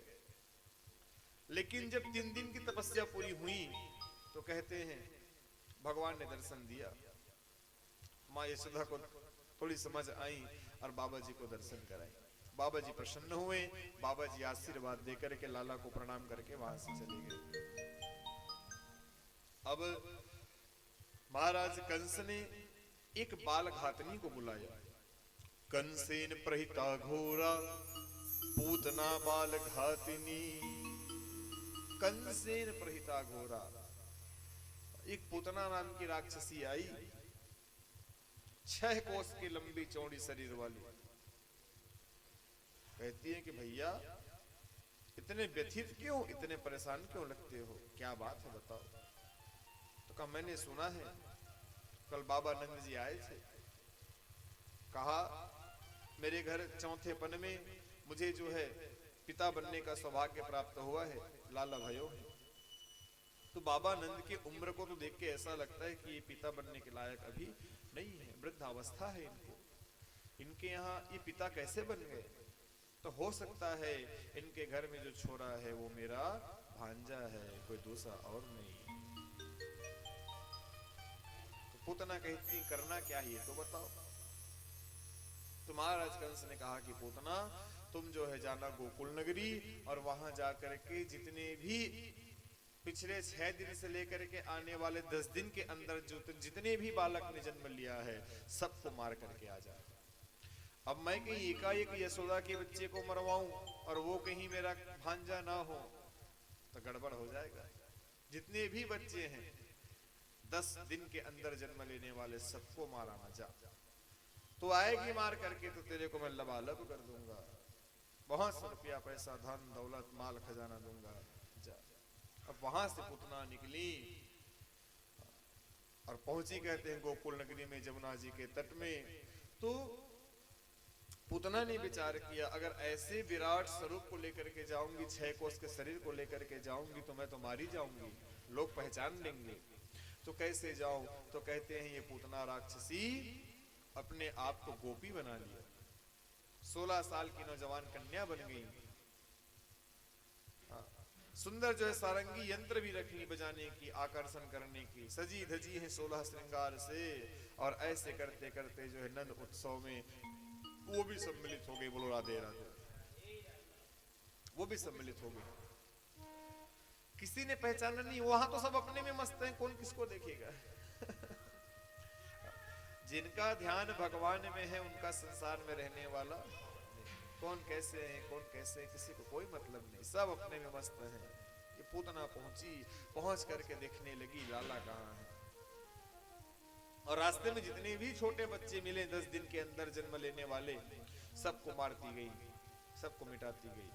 Speaker 1: लेकिन जब 3 दिन की तपस्या पूरी हुई, तो कहते हैं भगवान ने दर्शन दिया। माँ यशोदा को थोड़ी समझ आई और बाबा जी को दर्शन कराई। बाबा जी प्रसन्न हुए, बाबा जी आशीर्वाद देकर के लाला को प्रणाम करके वहां से चले गए। अब महाराज कंस ने एक बाल घातनी को बुलाया। कंसेन प्रहिता घोरा पूतना बाल घातिनी। कंसेन प्रहिता घोरा, एक पूतना नाम की राक्षसी आई, 6 कोस की लंबी चौड़ी शरीर वाली। कहती है कि भैया इतने व्यथित क्यों, इतने परेशान क्यों लगते हो, क्या बात है बताओ। तो कहा मैंने सुना है कल बाबा नंद जी आए थे, कहा मेरे घर चौथे पन में मुझे जो है पिता बनने का सौभाग्य प्राप्त हुआ है, लाला भयो है। तो बाबा नंद की उम्र को तो देख के ऐसा लगता है कि ये पिता बनने के लायक अभी नहीं है, वृद्धावस्था है इनको, इनके यहाँ ये पिता कैसे बन गए। तो हो सकता है इनके घर में जो छोरा है वो मेरा भांजा है, कोई दूसरा और नहीं। तो पूतना कहती करना क्या है तो बताओ। तो महाराज कंस ने कहा कि पूतना तुम जो है जाना गोकुल नगरी, और वहां जाकर के जितने भी पिछले 6 दिन से लेकर के आने वाले 10 दिन के अंदर जो जितने भी बालक ने जन्म लिया है सबको मार करके आ जाए। अब मैं कहीं एकाएक यशोदा के बच्चे को मरवाऊं और वो कहीं मेरा भांजा ना हो तो गड़बड़ हो जाएगा। जितने भी बच्चे हैं 10 दिन के अंदर जन्म लेने वाले सबको माराना जा। तो आएगी मार करके तो तेरे को मैं लबालब कर दूंगा, बहुत सा रुपया पैसा धन दौलत माल खजाना दूंगा जा। अब वहां से पूतना निकली और पहुंची कहते हैं गोकुल नगरी में जमुना जी के तट में। तो पूतना ने विचार किया अगर ऐसे विराट स्वरूप को लेकर के जाऊंगी, 6 कोस के शरीर को लेकर के जाऊंगी तो मैं तो मारी जाऊंगी, लोग पहचान लेंगे, तो कैसे जाऊं। तो कहते हैं ये पूतना राक्षसी अपने आप को गोपी बना लिया, 16 साल की नौजवान कन्या बन गई। सुंदर जो है सारंगी यंत्र भी रखी बजाने की, आकर्षण करने की, सजी धजी है 16 श्रृंगार से। और ऐसे करते करते जो है नंद उत्सव में वो भी सम्मिलित हो गई। बोलो राधे राधे। वो भी सम्मिलित हो गई, किसी ने पहचाना नहीं, वहां तो सब अपने में मस्त हैं, कौन किसको देखेगा। जिनका ध्यान भगवान में है उनका संसार में रहने वाला कौन कैसे है, कौन कैसे है, किसी को कोई मतलब नहीं, सब अपने में मस्त हैं। ये पूतना पहुंची, पहुंच करके देखने लगी लाला कहाँ है। और रास्ते में जितने भी छोटे बच्चे मिले 10 दिन के अंदर जन्म लेने वाले, सबको मारती गई, सबको मिटाती गई।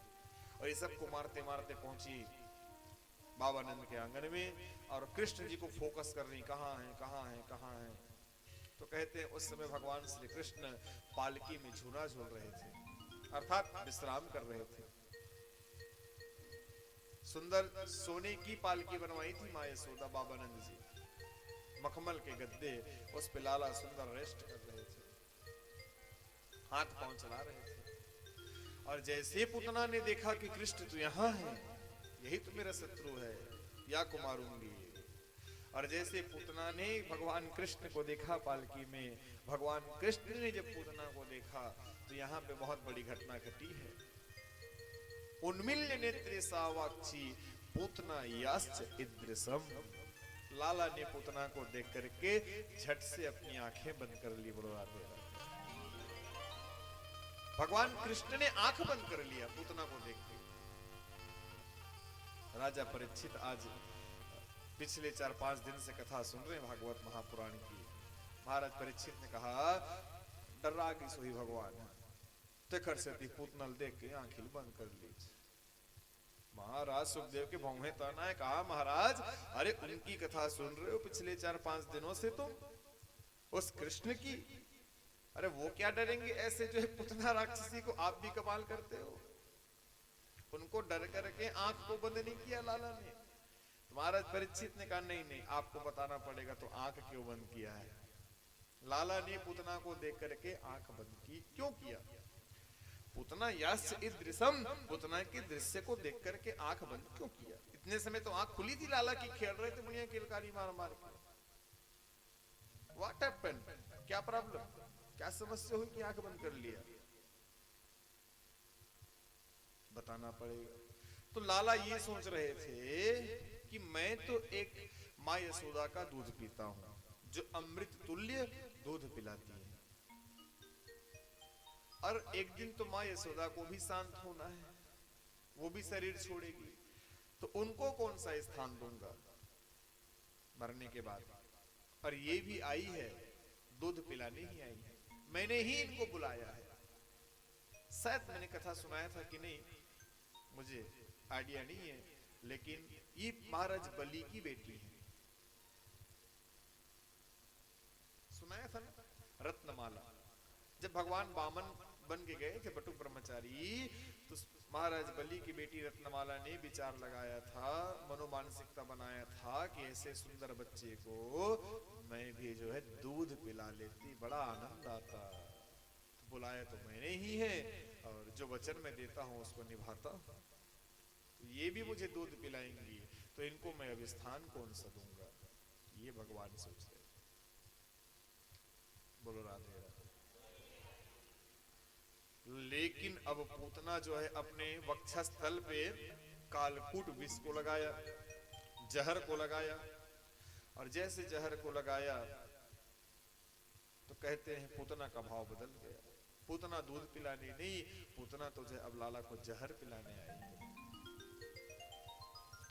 Speaker 1: और ये सबको मारते मारते पहुंची बाबा नंद के आंगन में और कृष्ण जी को फोकस कर रही, कहाँ है कहाँ है कहाँ है। तो कहते हैं उस समय भगवान श्री कृष्ण पालकी में झूला झूल रहे थे, अर्थात विश्राम कर रहे थे। सुंदर सोने की पालकी बनवाई थी माँ यशोदा बाबा नंद जी, मखमल के गद्दे, उस पे लाला सुंदर रेस्ट कर रहे थे, हाथ पांव चला रहे थे। और जैसे पुतना ने देखा कि कृष्ण तो यहाँ है, यही तो मेरा शत्रु है, या को मारूंगी। और जैसे पुतना ने भगवान कृष्ण को देखा पालकी में, भगवान कृष्ण ने जब पुतना को देखा तो यहाँ पे बहुत बड़ी घटना घटी है। उन्मिल्य नेत्रे सावाक्षी पूतना याश्च इद्रिसम। लाला ने पुतना को देख करके झट से अपनी आंखें बंद कर ली। बोलो राधे राधे। भगवान कृष्ण ने आंख बंद कर लिया पुतना को देख के। राजा परीक्षित आज पिछले 4-5 दिन से कथा सुन रहे हैं भागवत महापुराण की। महाराज परीक्षित ने कहा डरा की सोई भगवान तेखर से पूतनल देख के आंखें बंद कर ली। महाराज सुखदेव के भौं में ताना है, कहा महाराज अरे उनकी कथा सुन रहे हो पिछले 4-5 दिनों से तुम, उस कृष्ण की, अरे वो क्या डरेंगे ऐसे जो है पुतना राक्षसी को आप भी कमाल करते हो। उनको डर करके आंख को बंद नहीं किया लाला ने। महाराज परीक्षित ने कहा नहीं नहीं आपको बताना पड़ेगा, तो आंख क्यों बंद किया है। लाला ने पुतना को देख करके आंख बंद की, क्यों किया। पुतना याश्च इद्रिसम, पुतना के दृश्य को देख करके आंख बंद क्यों किया। इतने समय तो आंख खुली थी लाला की, खेल रहे थे बढ़िया किलकारी मार मार के। व्हाट हैपेंड, क्या प्रॉब्लम, क्या समस्या हुई कि आंख बंद कर लिया, बताना पड़ेगा। तो लाला ये सोच रहे थे कि मैं तो एक माँ यशोदा का दूध पीता हूं, जो अमृत तुल्य दूध पिलाती है, और एक दिन तो माँ यशोदा को भी शांत होना है, वो भी शरीर छोड़ेगी, तो उनको कौन सा स्थान दूंगा मरने के बाद। और ये भी आई है दूध पिलाने ही आई है, मैंने ही इनको बुलाया है। शायद मैंने कथा सुनाया था कि नहीं मुझे आइडिया नहीं है, लेकिन ये महाराज बलि की बेटी है, सुनाया था ना रत्नमाला। जब भगवान वामन बन के गए थे बटुक ब्रह्मचारी, तो महाराज बलि की बेटी रत्नमाला ने विचार लगाया था, मनोमानसिकता बनाया था कि ऐसे सुंदर बच्चे को मैं भी जो है दूध पिला लेती, बड़ा आनंद आता। तो बुलाया तो मैंने ही है, और जो वचन मैं देता हूं उसको निभाता हूं, तो ये भी मुझे दूध पिलाएंगी, तो इनको मैं अब स्थान कौन सा दूंगा, ये भगवान सोच रहे। बोलो राधे राधे। लेकिन अब पूतना जो है अपने वक्षस्थल पे कालकूट विष को लगाया, जहर को लगाया, और जैसे जहर को लगाया तो कहते हैं पूतना का भाव बदल गया। पूतना दूध पिलाने नहीं, पूतना तो जो अब लाला को जहर पिलाने आई।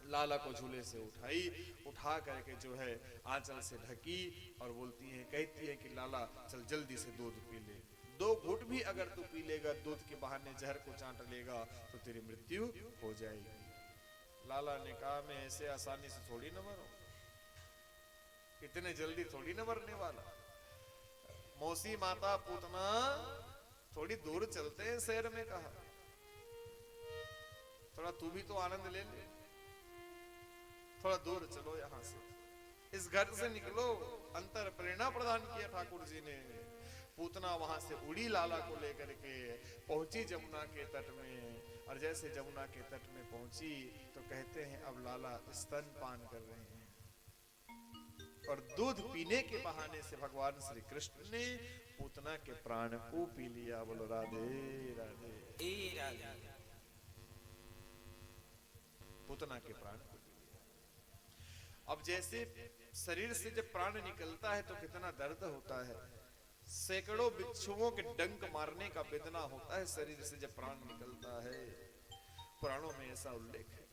Speaker 1: लाला को झूले से उठाई, उठा करके जो है आंचल से ढकी और बोलती है, कहती है कि लाला चल जल्दी से दूध पी ले, 2 घूंट भी अगर तू पी लेगा, दूध के बहाने जहर को चाट लेगा तो तेरी मृत्यु हो जाएगी। लाला ने कहा मैं ऐसे आसानी से थोड़ी न मरूं, इतने जल्दी थोड़ी न मरने वाला। मौसी माता पूतना थोड़ी दूर चलते हैं शहर में, कहा थोड़ा तू भी तो आनंद ले ले, थोड़ा दूर चलो यहां से, इस घर से निकलो। अंतर प्रेरणा प्रदान किया ठाकुर जी ने। पूतना वहां से उड़ी लाला को लेकर के पहुंची जमुना के तट में, और जैसे जमुना के तट में पहुंची तो कहते हैं अब लाला स्तनपान कर रहे हैं, और दूध पीने के बहाने से भगवान श्री कृष्ण ने पूतना के प्राण को पी लिया। बोलो राधे राधे। पूतना के प्राण को पी लिया। अब जैसे शरीर से जब प्राण निकलता है तो कितना दर्द होता है, सैकड़ों बिच्छुओं के डंक मारने का वेदना होता है शरीर से जब प्राण निकलता है। पुराणों में ऐसा उल्लेख है।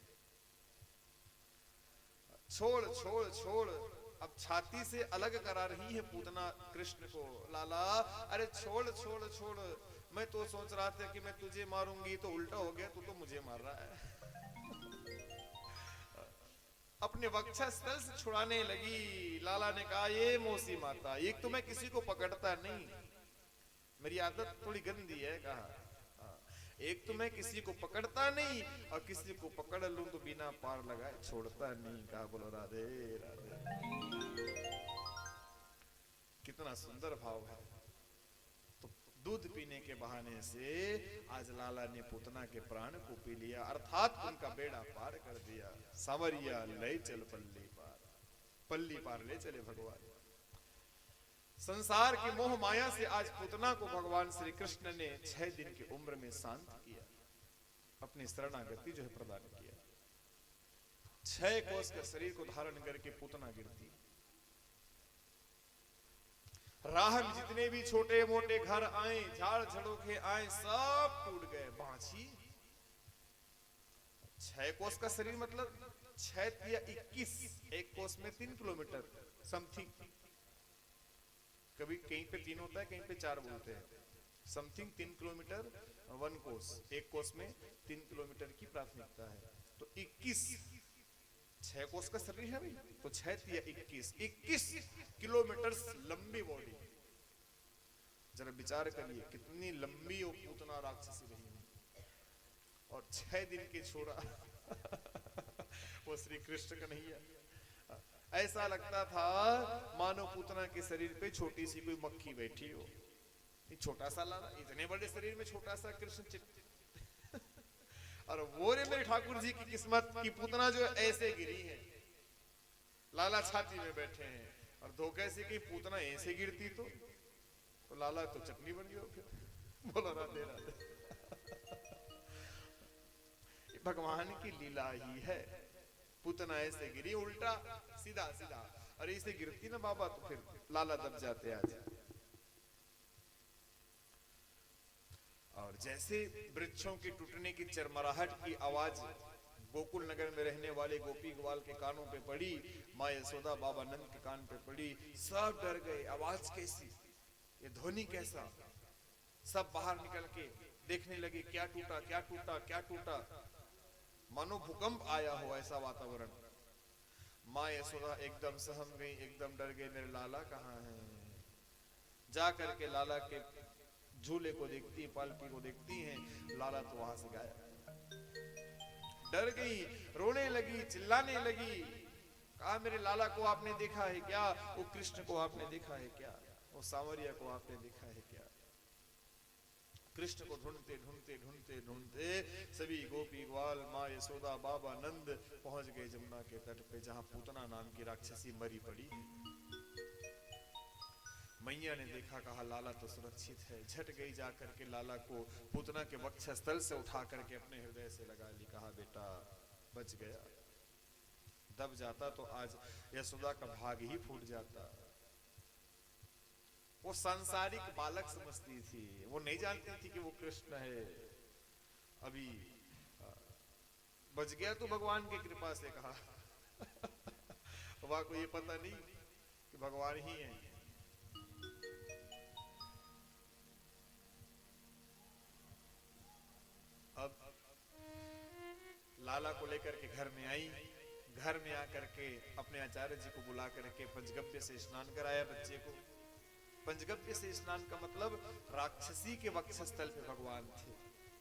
Speaker 1: छोड़ छोड़ छोड़। अब छाती से अलग करा रही है पूतना कृष्ण को, लाला अरे छोड़ छोड़ छोड़। मैं तो सोच रहा था कि मैं तुझे मारूंगी, तो उल्टा हो गया, तू तो मुझे मार रहा है। अपने वक्षस्थल से छुड़ाने लगी। लाला ने कहा, ये मौसी माता, एक तो मैं किसी को पकड़ता नहीं, मेरी आदत थोड़ी गंदी है। कहा एक तो मैं किसी को पकड़ता नहीं, और किसी को पकड़ लूं तो बिना पार लगाए छोड़ता नहीं। कहा, बोलो राधे राधे। कितना सुंदर भाव है। तो दूध पीने के बहाने से आज लाला ने पूतना के प्राण को पी लिया, अर्थात उनका बेड़ा पार कर दिया। सांवरिया ले चल पल्ली पार, पल्ली पार ले चले भगवान। संसार की मोह माया से आज पूतना को भगवान श्री कृष्ण ने 6 दिन की उम्र में शांत किया, अपनी शरणागति जो है प्रदान किया। 6 कोस के शरीर को धारण करके पूतना गिरती। राह में जितने भी छोटे मोटे घर आए, झाड़ झड़ोखे आए, सब टूट गए। बांछी 6 कोस का शरीर मतलब 6 या 21, एक कोस में 3 किलोमीटर समथिंग। कभी कहीं पे 3 होता है, कहीं पे 4 बोलते हैं। समथिंग 3 किलोमीटर 1 कोस, एक कोस में 3 किलोमीटर की प्राथमिकता है। तो 21 6 कोस का शरीर है भाई, तो 6 या 21 किलोमीटर लंबी बॉडी। जरा विचार करिए कितनी लंबी और पूतना राक्षसी रही है। और 6 दिन के छोरा वो श्री कृष्ण का नहीं है। ऐसा लगता था मानो पूतना के शरीर पे छोटी सी कोई मक्खी बैठी हो। छोटा सा लाला, इतने बड़े शरीर में छोटा सा कृष्ण और वो रे मेरे ठाकुर जी की किस्मत की पूतना जो ऐसे गिरी है। लाला छाती में बैठे हैं, और धोखे से की पूतना ऐसे गिरती तो लाला तो चटनी बन गया फिर। बोला राधे राधे। भगवान की लीला ही है। पूतना ऐसे गिरी उल्टा सीधा सीधा, और ऐसे गिरती ना बाबा तो फिर लाला दब जाते आज। और जैसे वृक्षों के टूटने की चरमराहट की आवाज गोकुल नगर में रहने वाले गोपी ग्वाल के कानों पे पड़ी, माँ यशोदा बाबा नंद के कान पे पड़ी, सब डर गए। आवाज कैसी, ये ध्वनि कैसा। सब बाहर निकल के देखने लगे, क्या टूटा क्या टूटा क्या टूटा। मानो भूकंप आया हो ऐसा वातावरण। माँ यशोदा एकदम सहम गई, एकदम डर गई, मेरे लाला कहाँ हैं। जा करके लाला के झूले को देखती, पालकी को देखती हैं, लाला तो वहां से गायब। डर गई, रोने लगी, चिल्लाने लगी। कहा, मेरे लाला को आपने देखा है क्या? वो कृष्ण को आपने देखा है क्या? वो सांवरिया को आपने देखा है क्या? कृष्ण को ढूंढते ढूंढते ढूंढते ढूंढते सभी गोपी ग्वाल, माँ यशोदा, बाबा नंद पहुंच गए जमुना के तट पे, जहां पूतना नाम की राक्षसी मरी पड़ी। मैया ने देखा, कहा लाला तो सुरक्षित है। झट गई जाकर के लाला को पूतना के वक्षस्थल से उठा करके अपने हृदय से लगा ली। कहा, बेटा बच गया। दब जाता तो आज यशोदा का भाग ही फूट जाता। वो सांसारिक बालक समझती थी, वो नहीं जानती थी कि वो कृष्ण है। अभी बच गया तो भगवान की कृपा से। कहा वह को ये पता नहीं कि भगवान ही है। अब लाला को लेकर के घर में आई। घर में आकर के अपने आचार्य जी को बुला करके पंचगव्य से स्नान कराया बच्चे को। पंचगव्य से स्नान का मतलब राक्षसी के वक्षस्थल पे भगवान थे,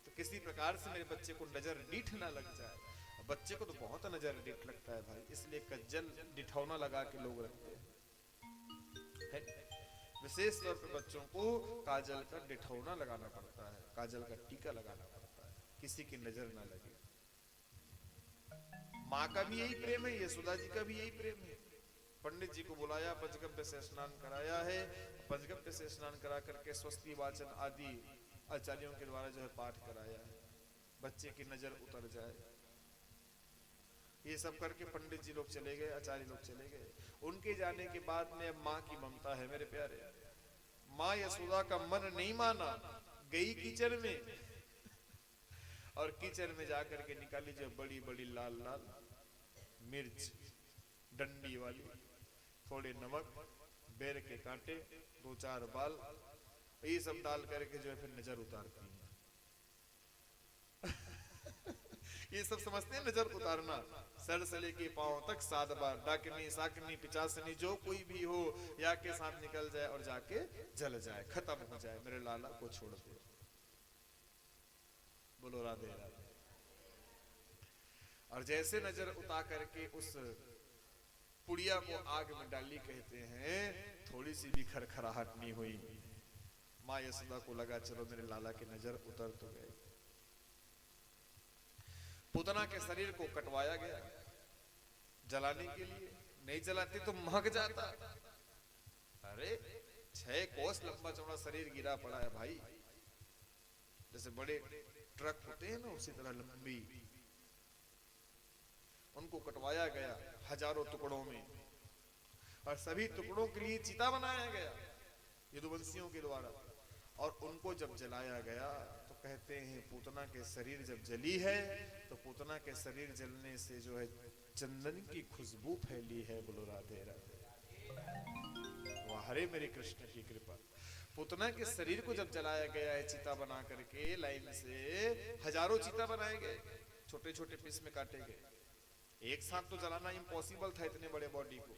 Speaker 1: तो किसी प्रकार से मेरे बच्चे को नजर डीठ ना लग जाए। बच्चे को तो बहुत नजर डीठ लगता है भाई, इसलिए कज्जल डिठौना लगा के लोग रखते हैं। विशेष तौर पे बच्चों को काजल का डिठौना लगाना पड़ता है, काजल का टीका लगाना पड़ता है, किसी की नजर ना लगे। माँ का भी यही प्रेम है, यशोदा जी का भी यही प्रेम है। पंडित जी को बुलाया, पंचगव्य से स्नान कराया है। पंचगव्य से स्नान करा करके स्वस्ति वाचन आदि आचार्यों के द्वारा जो है पाठ कराया है, बच्चे की नजर उतर जाए। ये सब करके पंडित जी लोग चले गए, आचार्य लोग चले गए। उनके जाने के बाद में माँ की ममता है मेरे प्यारे। माँ यशोदा का मन नहीं माना, गई किचन में और किचन में जाकर के निकाली जो बड़ी बड़ी लाल लाल मिर्च, डंडी वाली, थोड़े नमक, बेर के कांटे, 2-4 बाल, ये सब डाल करके जो है फिर नजर उतारती हैं। ये सब समझते हैं नजर उतारना, सर से लेके पांव तक 7 बार, डाकनी साकनी पिचासनी जो कोई भी हो, या के साथ निकल जाए और जाके जल जाए, खत्म हो जाए, मेरे लाला को छोड़ दे। बोलो राधे राधे। और जैसे नजर उतार करके उस पुड़िया को आग में डाली, कहते हैं थोड़ी सी भी खरखराहट नहीं हुई। माँ यशोदा को लगा चलो मेरे लाला की नजर उतर तो गए। पूतना के शरीर को कटवाया गया जलाने के लिए, नहीं जलाते तो महक जाता। अरे 6 कोस लंबा चौड़ा शरीर गिरा पड़ा है भाई, जैसे बड़े ट्रक होते हैं ना उसी तरह लंबी। उनको कटवाया गया हजारों टुकड़ों में, और सभी टुकड़ों के लिए चिता बनाया गया यदुवंशियों के द्वारा। और उनको जब जलाया गया तो कहते हैं पूतना के शरीर जब जली है तो पूतना के शरीर जलने से जो है चंदन की खुशबू फैली है। बोलो राधे राधे। वाह रे मेरे कृष्ण की कृपा। पूतना के शरीर को जब जलाया गया है चिता बना करके, लाइन से हजारों चिता बनाए गए, छोटे छोटे पीस में काटे गए। एक साथ तो जलाना इम्पॉसिबल था इतने बड़े बॉडी को।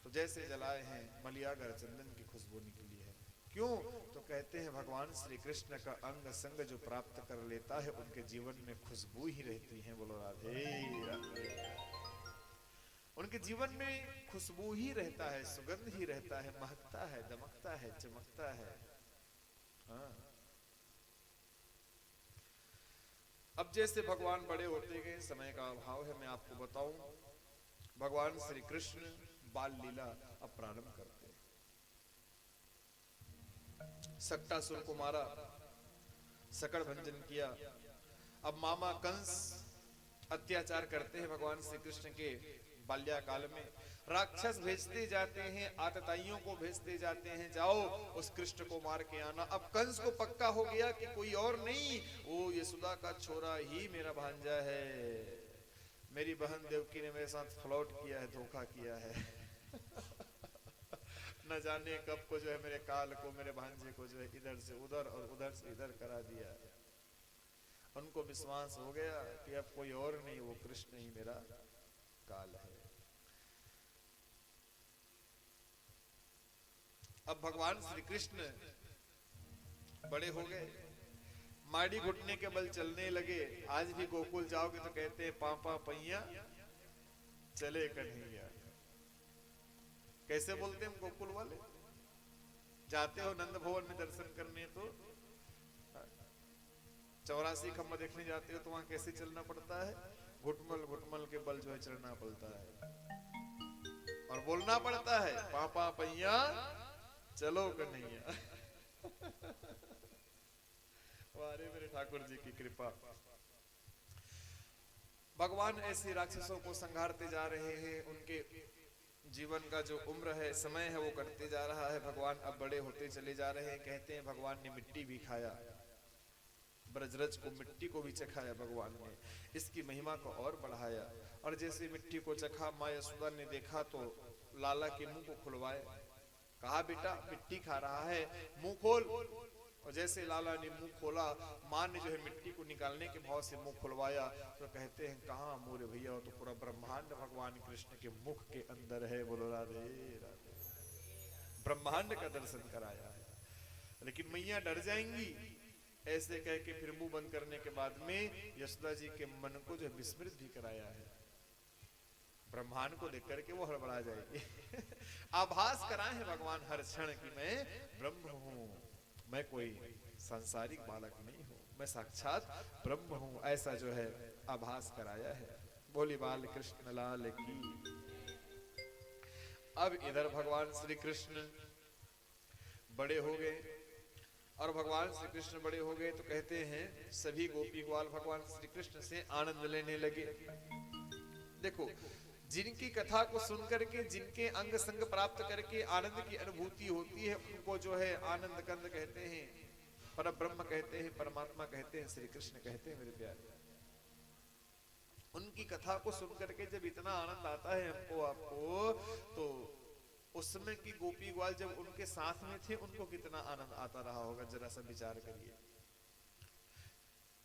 Speaker 1: तो जैसे जलाए हैं मलियागर चंदन की खुशबू निकली है। क्यों? तो कहते हैं भगवान श्री कृष्ण का अंग संग जो प्राप्त कर लेता है उनके जीवन में खुशबू ही रहती है। बोलो राधे राधे। उनके जीवन में खुशबू ही रहता है, सुगंध ही रहता है, महकता है, दमकता है, चमकता है। हाँ। अब जैसे भगवान बड़े होते गए, समय का अभाव है, मैं आपको बताऊं, भगवान श्री कृष्ण बाल लीला अब प्रारंभ करते हैं। सक्टासुर को मारा, सकड़ भंजन किया। अब मामा कंस अत्याचार करते हैं भगवान श्री कृष्ण के बाल्याकाल में। राक्षस भेजते जाते हैं, आतताइयों को भेजते जाते हैं, जाओ उस कृष्ण को मार के आना। अब कंस को पक्का हो गया कि कोई और नहीं, वो यशोदा का छोरा ही मेरा भांजा है। मेरी बहन देवकी ने मेरे साथ फ्लर्ट किया है, धोखा किया है। न जाने कब को जो है मेरे काल को, मेरे भांजे को जो है इधर से उधर और उधर से इधर करा दिया। उनको विश्वास हो गया कि अब कोई और नहीं, वो कृष्ण ही मेरा काल है। अब भगवान श्री कृष्ण बड़े हो गए, माड़ी घुटने के बल चलने लगे। आज भी गोकुल जाओगे तो कहते हैं पापा पैया चले कन्हैया। कैसे बोलते हैं गोकुल वाले? जाते हो नंद भवन में दर्शन करने तो 84 खम्बा देखने जाते हो तो वहां कैसे चलना पड़ता है? घुटमल घुटमल के बल जो है चलना पड़ता है और बोलना पड़ता है पापा पैया चलो कन्हैया। वारे मेरे ठाकुर जी की कृपा। भगवान ऐसे राक्षसों को संघारते जा रहे हैं। उनके जीवन का जो उम्र है, समय है, वो कटते जा रहा है। भगवान अब बड़े होते चले जा रहे हैं। कहते हैं भगवान ने मिट्टी भी खाया, ब्रजरज को मिट्टी को भी चखाया भगवान ने, इसकी महिमा को और बढ़ाया। और जैसे मिट्टी को चखा, माँ यशोदा ने देखा तो लाला के मुंह को खुलवाए, कहा बेटा मिट्टी खा रहा है, मुंह खोल। और जैसे लाला ने मुंह खोला, माँ ने जो है मिट्टी को निकालने के भाव से मुंह खुलवाया। तो कहते हैं कहाँ मोरे भैया, तो पूरा ब्रह्मांड भगवान कृष्ण के मुख के अंदर है। बोलो राधे राधे। ब्रह्मांड का दर्शन कराया है। लेकिन मैया डर जाएंगी ऐसे कह के फिर मुंह बंद करने के बाद में यशोदा जी के मन को जो विस्मृत भी कराया है। ब्रह्मांड को देख करके वो हड़बड़ा जाएगी। आभास कराए हैं भगवान हर क्षण की मैं ब्रह्म हूँ, मैं कोई सांसारिक बालक नहीं हूँ, मैं साक्षात ब्रह्म हूँ, ऐसा जो है आभास कराया है। बोली बाल कृष्ण लाल की। अब इधर भगवान श्री कृष्ण बड़े हो गए, और भगवान श्री कृष्ण बड़े हो गए तो कहते हैं सभी गोपी ग्वाल भगवान श्री कृष्ण से आनंद लेने लगे। देखो, जिनकी कथा को सुन करके, जिनके अंग संग प्राप्त करके आनंद की अनुभूति होती है, उनको जो है आनंद कंद कहते हैं, पर ब्रह्म कहते हैं, परमात्मा कहते हैं, श्री कृष्ण कहते हैं। मेरे प्यारे, उनकी कथा को सुन करके जब इतना आनंद आता है हमको आपको, तो उस समय की गोपी ग्वाल जब उनके साथ में थे उनको कितना आनंद आता रहा होगा, जरा सा विचार करिए।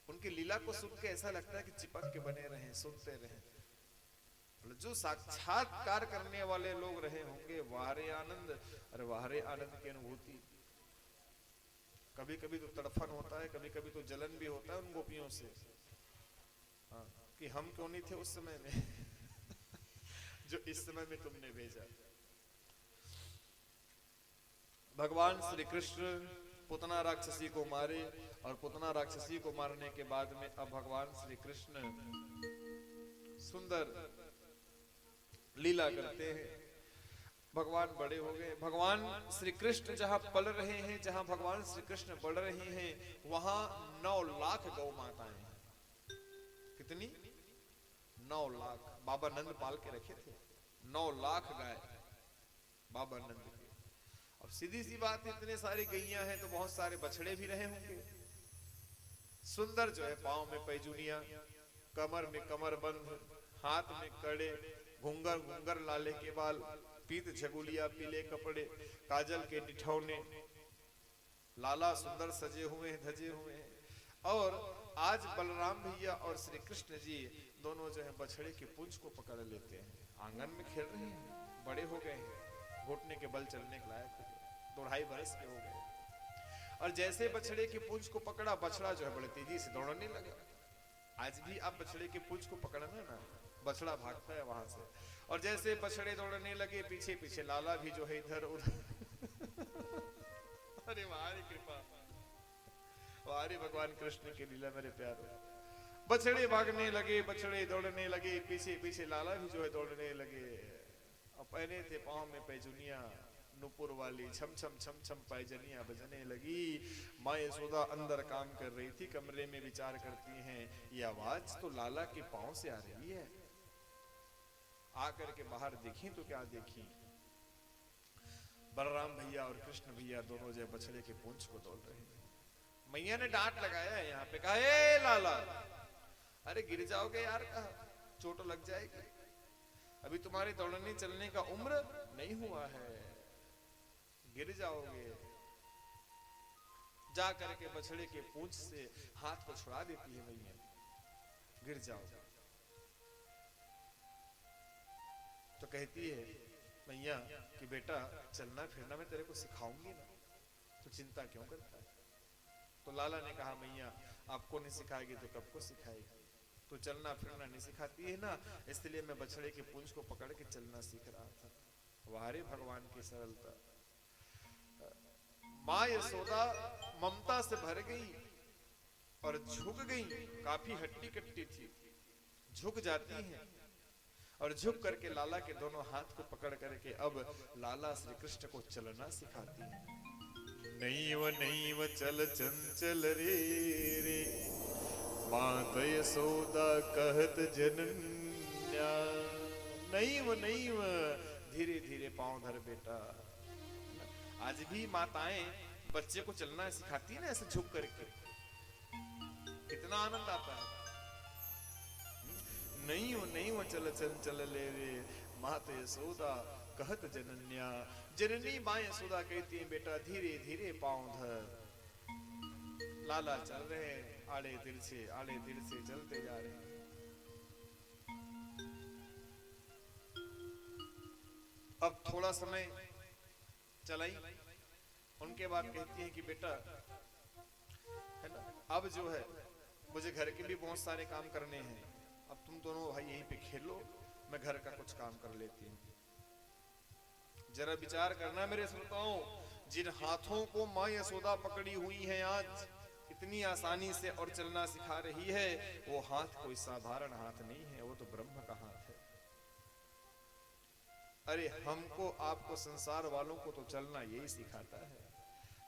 Speaker 1: उनकी लीला को सुन के ऐसा लगता है कि चिपक के बने रहें, सुनते रहें। जो साक्षात्कार करने वाले लोग रहे होंगे, वाहरे आनंद, अरे वाहरे आनंद की अनुभूति। कभी कभी तो तड़फन होता है, कभी कभी तो जलन भी होता है उन गोपियों से, हाँ, कि हम क्यों नहीं थे उस समय में जो इस समय में तुमने भेजा। भगवान श्री कृष्ण पुतना राक्षसी को मारे, और पुतना राक्षसी को मारने के बाद में अब भगवान श्री कृष्ण सुंदर लीला करते हैं। भगवान बड़े हो गए। भगवान श्री कृष्ण जहां पल रहे हैं, जहां भगवान श्री कृष्ण बढ़ रहे हैं, वहां 9 लाख गौ माताएं हैं। कितनी? 9 लाख। बाबा नंद पाल के रखे थे 9 लाख गाय बाबा नंद के। अब सीधी सी बात है, इतने सारे गैया हैं तो बहुत सारे बछड़े भी रहे होंगे। सुंदर जो है, पांव में पैजुनिया, कमर में कमरबंद, हाथ में कड़े, घुंगर घुंगर लाले के बाल, पीत झगुलिया, पीले कपड़े, काजल के निठौने, लाला सुंदर सजे हुए हैं, धजे हुए हैं। और आज बलराम भैया और श्री कृष्ण जी दोनों जो है बछड़े के पूंछ को पकड़ लेते हैं। आंगन में खेल रहे हैं, बड़े हो गए हैं, घुटने के बल चलने के लायक हो गए, 2-2.5 बरस के हो गए। और जैसे बछड़े की पूंछ को पकड़ा, बछड़ा जो है बड़े तेजी से दौड़ने लगा। आज भी आप बछड़े की पूंछ को पकड़ना ना, बछड़ा भागता है वहां से। और जैसे बछड़े दौड़ने लगे, पीछे पीछे लाला भी जो है इधर उधर अरे हमारी कृपा, हमारे भगवान कृष्ण की लीला मेरे प्यारे। बछड़े भागने लगे, बछड़े दौड़ने लगे, पीछे पीछे लाला भी जो है दौड़ने लगे। और पहने थे पांव में पैजुनिया, नुपुर वाली, छम छम छम छम पैजनिया बजने लगी। माँ यशोदा अंदर काम कर रही थी, कमरे में विचार करती हैं, ये आवाज तो लाला के पांव से आ रही है। आकर के बाहर देखी तो क्या देखी, बलराम भैया और कृष्ण भैया दोनों जो बछड़े के पूंछ को तोड़ रहे हैं। मैया ने डांट लगाया है यहाँ पे, कहा ए लाला, अरे गिर जाओगे यार, कहा चोट लग जाएगी, अभी तुम्हारे दौड़ने चलने का उम्र नहीं हुआ है, गिर जाओगे। जा करके बछड़े के पूंछ से हाथ को छुड़ा देती है मैया, गिर जाओ। तो कहती है मैया कि बेटा चलना फिरना मैं तेरे को सिखाऊंगी ना, तो चिंता क्यों करता है। तो लाला ने कहा मैया आपको नहीं सिखाएगी तो कब को सिखाएगी, तो चलना फिरना नहीं सिखाती है ना, इसलिए मैं बछड़े के पूंछ को पकड़ के चलना सीख रहा था। वारे भगवान की सरलता। माँ यशोदा ममता से भर गई और झुक गई, काफी हट्टी कट्टी थी, झुक जाती हैं और झुक करके लाला के दोनों हाथ को पकड़ करके अब लाला श्री कृष्ण को चलना सिखाती है। नैव चल चंचल रे रे, मात यशोदा कहत जनन्या। नैव धीरे धीरे पांव धर बेटा। आज भी माताएं बच्चे को चलना सिखाती है ना, ऐसे झुक करके, कितना आनंद आता है। नहीं चल चंचल ले रे, मात यशोदा कहत जनन्या। जननी माँ यशोदा कहती है बेटा धीरे धीरे पांव धर। लाला चल रहे हैं, आड़े तिरछे चलते जा रहे हैं। अब थोड़ा समय चलाई, उनके बाद कहती है कि बेटा है ना, अब जो है मुझे घर के भी बहुत सारे काम करने हैं, अब तुम दोनों भाई यहीं पे खेलो, मैं घर का कुछ काम कर लेती हूँ। जरा विचार करना मेरे श्रोताओं, जिन हाथों को माँ यशोदा पकड़ी हुई है आज इतनी आसानी से और चलना सिखा रही है, वो हाथ कोई साधारण हाथ नहीं है, वो तो ब्रह्म का हाथ है। अरे हमको आपको संसार वालों को तो चलना यही सिखाता है,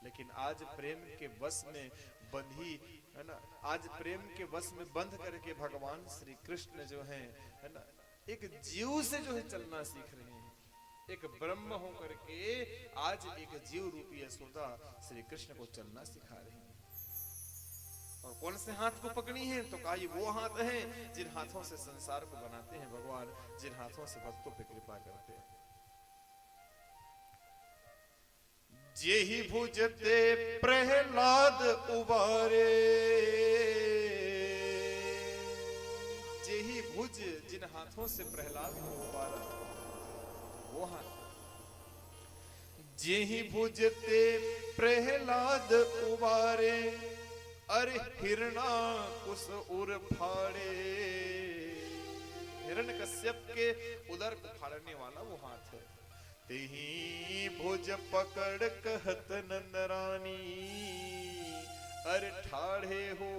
Speaker 1: लेकिन आज प्रेम के वश में बंधी है ना, आज प्रेम के वश में बंध करके भगवान श्री कृष्ण जो है ना, एक जीव से जो है चलना सीख रहे हैं। एक ब्रह्म हो करके आज एक जीव रूपी यशोदा श्री कृष्ण को चलना सिखा रही है। और कौन से हाथ को पकड़ी हैं? तो कहा ये वो हाथ हैं जिन हाथों से संसार को बनाते हैं भगवान, जिन हाथों से भक्तों पे कृपा करते हैं। जेहि भुजते प्रहलाद उबारे, जेहि भुज, जिन हाथों से प्रहलाद को उबारा वो हाथ। जेहि भुजते प्रहलाद उबारे, अरे हिरणा कुश उर फाड़े। हिरण्यकश्यप के उदर को फाड़ने वाला वो हाथ है। तेहि भुज पकड़ कहत नंदरानी, अरे ठाढ़े हो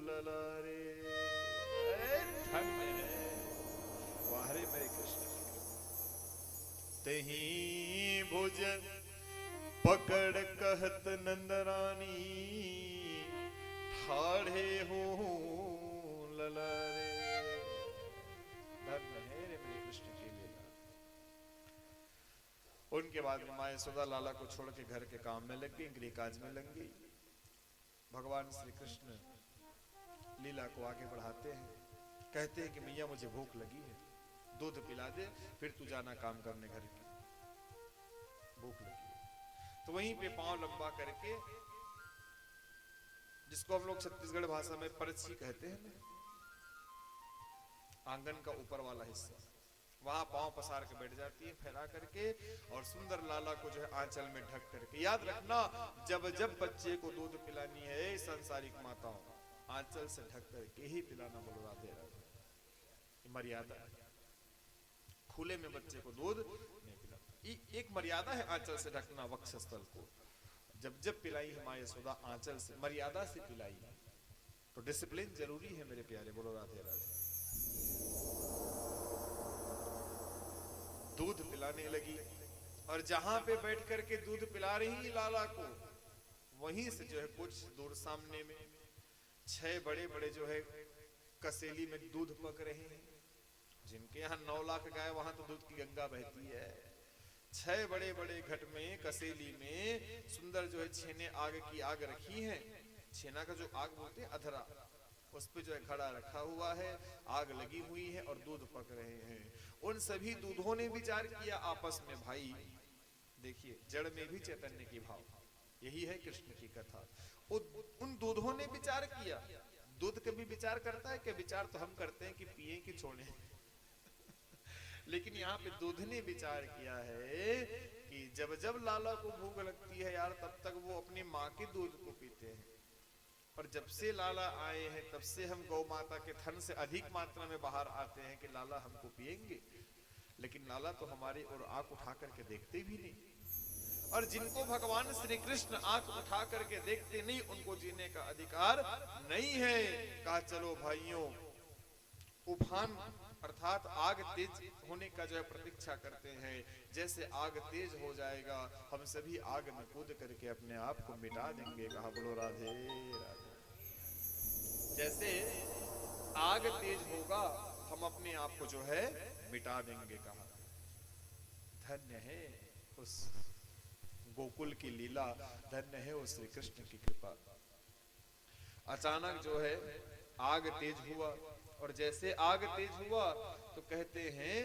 Speaker 1: ललारे। धन्य है वाहरे मेरे कृष्ण। तेहि भुज पकड़ कहत नंदरानी, ठाढ़े हो ललारे। धन्य है रे मेरे कृष्ण की लीला। उनके बाद में माँ यशोदा लाला को छोड़ के घर के काम में लग गई, गृह काज में लग गई। भगवान श्री कृष्ण लीला को आगे बढ़ाते हैं। कहते हैं कि मैया मुझे भूख लगी है, दूध पिला दे, फिर तू जाना काम करने घर की, भूख लगी है। तो वहीं पे पांव लंबा करके, जिसको हम लोग छत्तीसगढ़ भाषा में परछी कहते हैं ना, आंगन का ऊपर वाला हिस्सा, वहां पांव पसार के बैठ जाती है फैला करके, और सुंदर लाला को जो है आंचल में ढक करके। याद रखना, जब जब बच्चे को दूध पिलानी है संसारिक माताओं, आंचल से ढक करके ही पिलाना। बोलो राधे राधे, मर्यादा। खुले में बच्चे को दूध नहीं पिलाना, एक मर्यादा है आंचल से ढकना वक्षस्थल को। जब जब पिलाई है माँ यशोदा आंचल से, मर्यादा से पिलाई है, तो डिसिप्लिन जरूरी है मेरे प्यारे। बोलो राधे राधे। दूध पिलाने लगी, और जहां पे बैठ करके दूध पिला रही लाला को, वहीं से जो है कुछ दूर सामने में 6 बड़े बड़े जो है कसेली में दूध पक रहे हैं। जिनके यहाँ 9 लाख गाय, वहां तो दूध की गंगा बहती है। 6 बड़े बड़े घट में, कसेली में सुंदर जो है छेने आग की आग रखी है। छेना का जो आग बोलते हैं अधरा, उस पे जो है घड़ा रखा हुआ है, आग लगी हुई है और दूध पक रहे हैं। उन सभी दूधों ने विचार किया आपस में, भाई देखिए जड़ में भी चैतन्य की भाव, यही है कृष्ण की कथा। उन दूधों ने विचार किया। दूध कभी विचार करता है कि विचार तो हम करते हैं कि पिए कि छोड़े लेकिन यहाँ पे दूध ने विचार किया है कि जब जब लाला को भूख लगती है यार, तब तक वो अपनी माँ के दूध को पीते हैं, और जब से लाला आए हैं तब से हम गौ माता के थन से अधिक मात्रा में बाहर आते हैं कि लाला हमको पिएंगे। लेकिन लाला तो हमारी ओर आंख उठा करके देखते भी नहीं, और जिनको भगवान श्री कृष्ण आंख उठा करके देखते नहीं, उनको जीने का अधिकार नहीं है। कहा चलो भाइयों, उफान अर्थात आग तेज होने का जो है प्रतीक्षा करते हैं। जैसे आग तेज हो जाएगा, हम सभी आग में कूद करके अपने आप को मिटा देंगे। कहा बोलो राधे राधे। जैसे आग तेज होगा, हम अपने आप को जो है मिटा देंगे। कहा धन्य है उस गोकुल की लीला, धन्य है उस श्री कृष्ण की कृपा। अचानक जो है आग तेज हुआ, और जैसे आग तेज हुआ तो कहते हैं